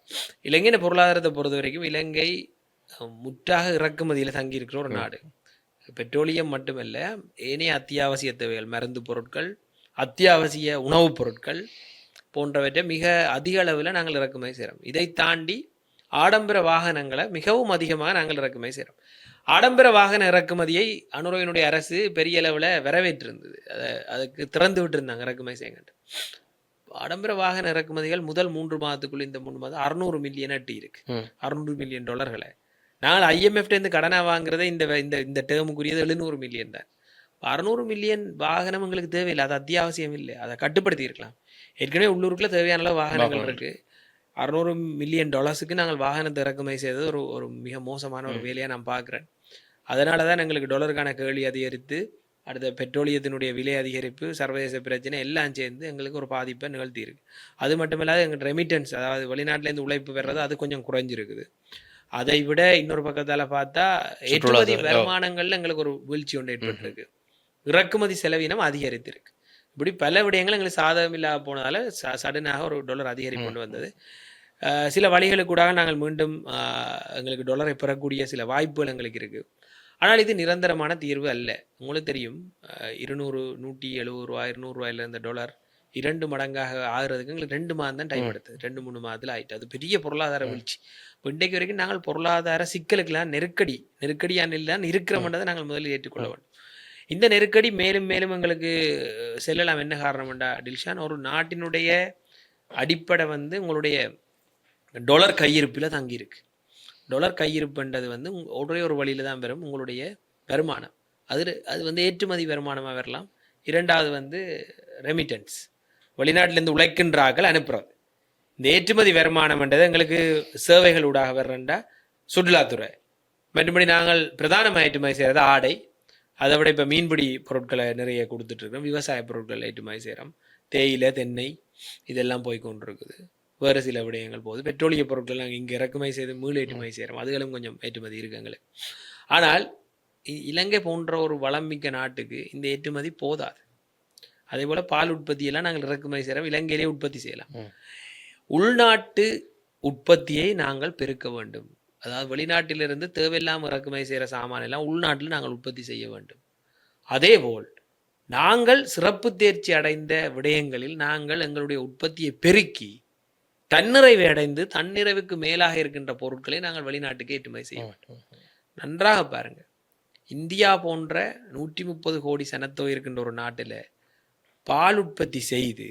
இலங்கையின் பொருளாதாரத்தை பொறுத்த வரைக்கும் இலங்கை முற்றாக இறக்குமதியில் தங்கியிருக்கிற ஒரு நாடு. பெட்ரோலியம் மட்டுமல்ல, ஏனைய அத்தியாவசிய தேவைகள், மருந்து பொருட்கள், அத்தியாவசிய உணவுப் பொருட்கள் போன்றவற்றை மிக அதிக அளவில் நாங்கள் இறக்குமதி செய்கிறோம். இதை தாண்டி ஆடம்பர வாகனங்களை மிகவும் அதிகமாக நாங்கள் இறக்குமதி செய்கிறோம். ஆடம்பர வாகன இறக்குமதியை அனுரவினுடைய அரசு பெரிய அளவில் வரவேற்றிருந்தது. அதுக்கு திறந்து விட்டுருந்தாங்க இறக்குமதி செய்யுங்க. ஆடம்பர வாகன இறக்குமதிகள் முதல் 3 மாதத்துக்குள்ள இந்த 3 மாதம் 600 மில்லியன் எட்டி இருக்கு. $600 மில்லியன். நாங்கள் IMF கடனை வாங்குறதை இந்த டேர்முக்குரியது 700 மில்லியன் தான். 600 மில்லியன் வாகனம் எங்களுக்கு தேவையில்லை, அது அத்தியாவசியம் இல்லை, அதை கட்டுப்படுத்தி இருக்கலாம். ஏற்கனவே உள்ளூருக்குள்ள தேவையான அளவு வாகனங்கள் இருக்கு. $600 மில்லியன் நாங்கள் வாகனத்தை இறக்குமதி செய்தது ஒரு மிக மோசமான ஒரு வேலையாக நான் பார்க்குறேன். அதனால தான் எங்களுக்கு டாலருக்கான கேள்வி அதிகரித்து, அடுத்த பெட்ரோலியத்தினுடைய விலை அதிகரிப்பு, சர்வதேச பிரச்சனை எல்லாம் சேர்ந்து எங்களுக்கு ஒரு பாதிப்பை நிகழ்த்தி இருக்கு. அது மட்டும் இல்லாத எங்கள் ரெமிட்டன்ஸ், அதாவது வெளிநாட்டிலேருந்து உழைப்பு பெறுறது, அது கொஞ்சம் குறைஞ்சிருக்குது. அதை விட இன்னொரு பக்கத்தால் பார்த்தா ஏற்றுமதி வருமானங்கள்ல எங்களுக்கு ஒரு வீழ்ச்சி ஒன்று ஏற்பட்டிருக்கு. இறக்குமதி செலவினம் அதிகரித்திருக்கு. இப்படி பல விடயங்கள் எங்களுக்கு சாதகம் இல்லாத போனதால சடனாக ஒரு டாலர் அதிகரிப்பு கொண்டு வந்தது. சில வழிகளுக்கூடாக நாங்கள் மீண்டும் எங்களுக்கு டாலரை பெறக்கூடிய சில வாய்ப்புகள் எங்களுக்கு இருக்குது. ஆனால் இது நிரந்தரமான தீர்வு அல்ல. உங்களுக்கு தெரியும், 200, 170 ரூபா, 200 ரூபாயில இருந்த டாலர் 2 மடங்காக ஆகுறதுக்கு எங்களுக்கு 2 மாதம் தான் டைம் எடுத்தது. 2-3 மாதத்தில் ஆயிட்டு. அது பெரிய பொருளாதார வீழ்ச்சி. இப்போ இன்றைக்கு வரைக்கும் நாங்கள் பொருளாதார சிக்கலுக்கெல்லாம் நெருக்கடியான தான் இருக்கிறோம்ன்றதை நாங்கள் முதலில் ஏற்றுக்கொள்ள வேண்டும். இந்த நெருக்கடி மேலும் மேலும் எங்களுக்கு செல்லலாம். என்ன காரணம்டா டில்ஷான், ஒரு நாட்டினுடைய அடிப்படை உங்களுடைய டாலர் கையிருப்பில் தங்கியிருக்கு. டாலர் கையிருப்புன்றது ஒரே ஒரு வழியில தான் வரும், உங்களுடைய வருமானம். அது ஏற்றுமதி வருமானமாக வரலாம். இரண்டாவது ரெமிட்டன்ஸ், வெளிநாட்டிலேருந்து உழைக்கின்றார்கள் அனுப்புறது. இந்த ஏற்றுமதி வருமானம்ன்றது எங்களுக்கு சேவைகள் ஊடாக வர்றண்டா சுற்றுலாத்துறை. மற்றபடி நாங்கள் பிரதானமாக ஏற்றுமதி செய்கிறது ஆடை. அதை விட இப்போ மீன்பிடி பொருட்களை நிறைய கொடுத்துட்ருக்கோம். விவசாய பொருட்கள் ஏற்றுமதி செய்கிறோம். தேயிலை, தென்னை இதெல்லாம் போய் கொண்டிருக்குது. வேறு சில விடயங்கள் போகுது. பெட்ரோலிய பொருட்கள் நாங்கள் இங்கே இறக்குமதி செய்து மீள் ஏற்றுமதி செய்கிறோம். அதுகளும் கொஞ்சம் ஏற்றுமதி இருக்குது எங்களுக்கு. ஆனால் இலங்கை போன்ற ஒரு வளமிக்க நாட்டுக்கு இந்த ஏற்றுமதி போதாது. அதே போல் பால் உற்பத்தியெல்லாம் நாங்கள் இறக்குமதி செய்கிறோம், இலங்கையிலே உற்பத்தி செய்யலாம். உள்நாட்டு உற்பத்தியை நாங்கள் பெருக்க வேண்டும். அதாவது வெளிநாட்டிலிருந்து தேவையில்லாமல் இறக்குமதி செய்கிற சாமானெல்லாம் உள்நாட்டில் நாங்கள் உற்பத்தி செய்ய வேண்டும். அதேபோல் நாங்கள் சிறப்பு தேர்ச்சி அடைந்த விடயங்களில் நாங்கள் எங்களுடைய உற்பத்தியை பெருக்கி தன்னிறைவை அடைந்து தன்னிறைவுக்கு மேலாக இருக்கின்ற பொருட்களை நாங்கள் வெளிநாட்டுக்கு ஏற்றுமதி செய்ய வேண்டும். நன்றாக பாருங்க, இந்தியா போன்ற 130 கோடி சனத்தொகை இருக்கின்ற ஒரு நாட்டில் பால் உற்பத்தி செய்து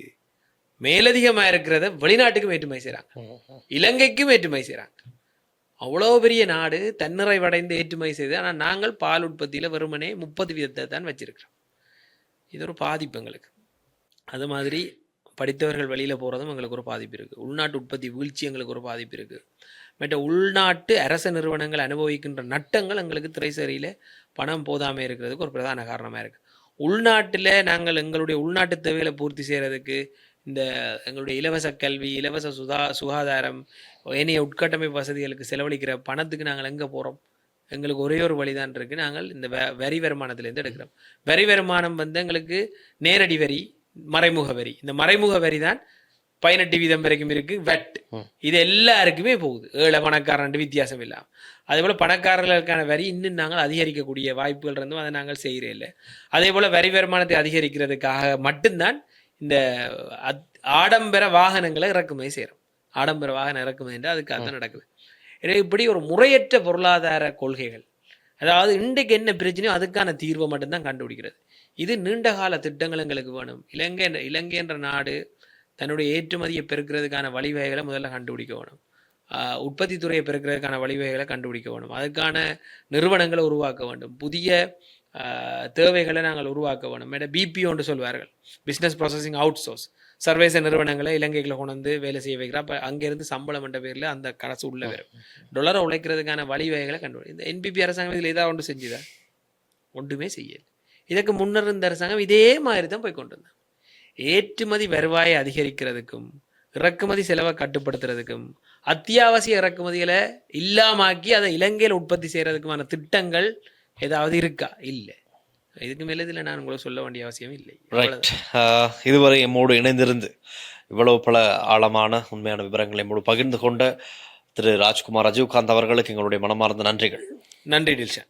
மேலதிகமாக இருக்கிறத வெளிநாட்டுக்கும் ஏற்றுமதி செய்கிறாங்க, இலங்கைக்கும் ஏற்றுமதி செய்கிறாங்க. அவ்வளோ பெரிய நாடு தன்னிறைவடைந்து ஏற்றுமதி செய்து, ஆனால் நாங்கள் பால் உற்பத்தியில் வெறுமனே 30% தான் வச்சிருக்கிறோம். இது ஒரு பாதிப்பு எங்களுக்கு. அது மாதிரி படித்தவர்கள் வெளியில் போகிறதும் எங்களுக்கு ஒரு பாதிப்பு இருக்குது. உள்நாட்டு உற்பத்தி வீழ்ச்சி எங்களுக்கு ஒரு பாதிப்பு இருக்குது. மற்ற உள்நாட்டு அரச நிறுவனங்கள் அனுபவிக்கின்ற நட்டங்கள் எங்களுக்கு திரைசரியில் பணம் போதாமல் இருக்கிறதுக்கு ஒரு பிரதான காரணமாக இருக்குது. உள்நாட்டில் நாங்கள் எங்களுடைய உள்நாட்டு தேவைகளை பூர்த்தி செய்கிறதுக்கு இந்த எங்களுடைய இலவச கல்வி, இலவச சுகாதாரம், ஏனைய உட்கட்டமைப்பு வசதிகளுக்கு செலவழிக்கிற பணத்துக்கு நாங்கள் எங்கே போகிறோம்? எங்களுக்கு ஒரே ஒரு வழிதான் இருக்குது. நாங்கள் இந்த வரி வருமானத்திலேருந்து எடுக்கிறோம். வரி வருமானம் எங்களுக்கு நேரடி வரி, மறைமுக வரி. இந்த மறைமுக வரி தான் 18% வரைக்கும் இருக்கு. வெட் இது எல்லாருக்குமே போகுது, ஏழை பணக்காரன் வித்தியாசம் இல்லாமல். அதே போல் பணக்காரர்களுக்கான வரி இன்னும் நாங்கள் அதிகரிக்கக்கூடிய வாய்ப்புகள் இருந்தும் அதை நாங்கள் செய்கிறே இல்லை. அதே போல் வரி வருமானத்தை அதிகரிக்கிறதுக்காக மட்டும்தான் இந்த ஆடம்பர வாகனங்களை இறக்குமதி செய்கிறோம். ஆடம்பர வாகன இறக்குமதி என்று அதுக்காக தான் நடக்குது. எனவே இப்படி ஒரு முறையற்ற பொருளாதார கொள்கைகள், அதாவது இன்றைக்கு என்ன பிரச்சனையோ அதுக்கான தீர்வை மட்டும்தான் கண்டுபிடிக்கிறது. இது நீண்டகால திட்டங்கள் எங்களுக்கு வேணும். இலங்கை என்ற நாடு தன்னுடைய ஏற்றுமதியை பெருக்கிறதுக்கான வழிவகைகளை முதல்ல கண்டுபிடிக்க வேணும். உற்பத்தி துறையை பெருக்கிறதுக்கான வழிவகைகளை கண்டுபிடிக்க வேணும். அதுக்கான நிறுவனங்களை உருவாக்க வேண்டும். புதிய தேவைகளை நாங்கள் உருவாக்க வேணும். BPO சொல்வார்கள், பிஸ்னஸ் ப்ராசஸிங் அவுட் சோர்ஸ். சர்வதேச நிறுவனங்களை இலங்கைகளை கொண்டு வந்து வேலை செய்ய வைக்கிறா. அப்போ அங்கேருந்து சம்பளம் என்ற பேரில் அந்த கரசு உள்ள வரும். டொலரை உழைக்கிறதுக்கான வழிவகைகளை கண்டுபிடி. இந்த NPP அரசாங்கம் இதில் ஏதாவது ஒன்று செஞ்சுதா? ஒன்றுமே செய்யலை. இதற்கு முன்னர் இருந்த அரசாங்கம் இதே மாதிரி தான் போய் கொண்டு வந்தாங்க. ஏற்றுமதி வருவாயை அதிகரிக்கிறதுக்கும் இறக்குமதி செலவை கட்டுப்படுத்துறதுக்கும் அத்தியாவசிய இறக்குமதிகளை இல்லாமாக்கி அதை இலங்கையில் உற்பத்தி செய்கிறதுக்குமான திட்டங்கள் ஏதாவது இருக்கா? இல்லை. இதுக்கு மேலே இதில் நான் உங்களுக்கு சொல்ல வேண்டிய அவசியம் இல்லை. இதுவரை எம்மோடு இணைந்திருந்து இவ்வளவு பல ஆழமான உண்மையான விவரங்களை நம்மோடு பகிர்ந்து கொண்ட திரு ராஜ்குமார் ரஜீவ்காந்த் அவர்களுக்கு எங்களுடைய மனமார்ந்த நன்றிகள். நன்றி டில்ஷன்.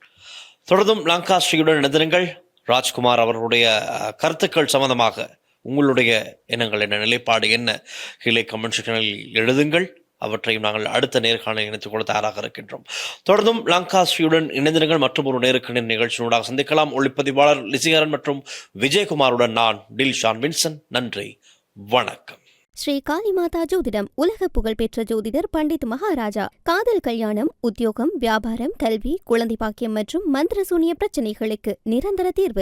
தொடர்ந்தும் லங்கா ஸ்ரீயுடன் இணைந்திருங்கள். ராஜ்குமார் அவர்களுடைய கருத்துக்கள் சம்பந்தமாக உங்களுடைய எண்ணங்கள் என்ன, நிலைப்பாடு என்ன, கீழே கமெண்ட் செக்ஷனில் எழுதுங்கள். அவற்றையும் நாங்கள் அடுத்த நேர்காணல் இணைத்துக் கொள்ள தயாராக இருக்கின்றோம். தொடர்ந்தும் லங்கா ஸ்ரீயுடன் இணைந்திருங்கள். மற்றும் ஒரு நேருக்கு நிகழ்ச்சியூடாக சந்திக்கலாம். ஒளிப்பதிவாளர் லிசிகரன் மற்றும் விஜயகுமாருடன் நான் டில்ஷான் வின்சன். நன்றி, வணக்கம். ஸ்ரீ காளிமாதா ஜோதிடம் உலக புகழ்பெற்ற ஜோதிடர் பண்டித் மகாராஜா. காதல், கல்யாணம், உத்தியோகம், வியாபாரம், கல்வி, குழந்தை பாக்கியம் மற்றும் மந்திர சூனிய பிரச்சனைகளுக்கு நிரந்தர தீர்வு.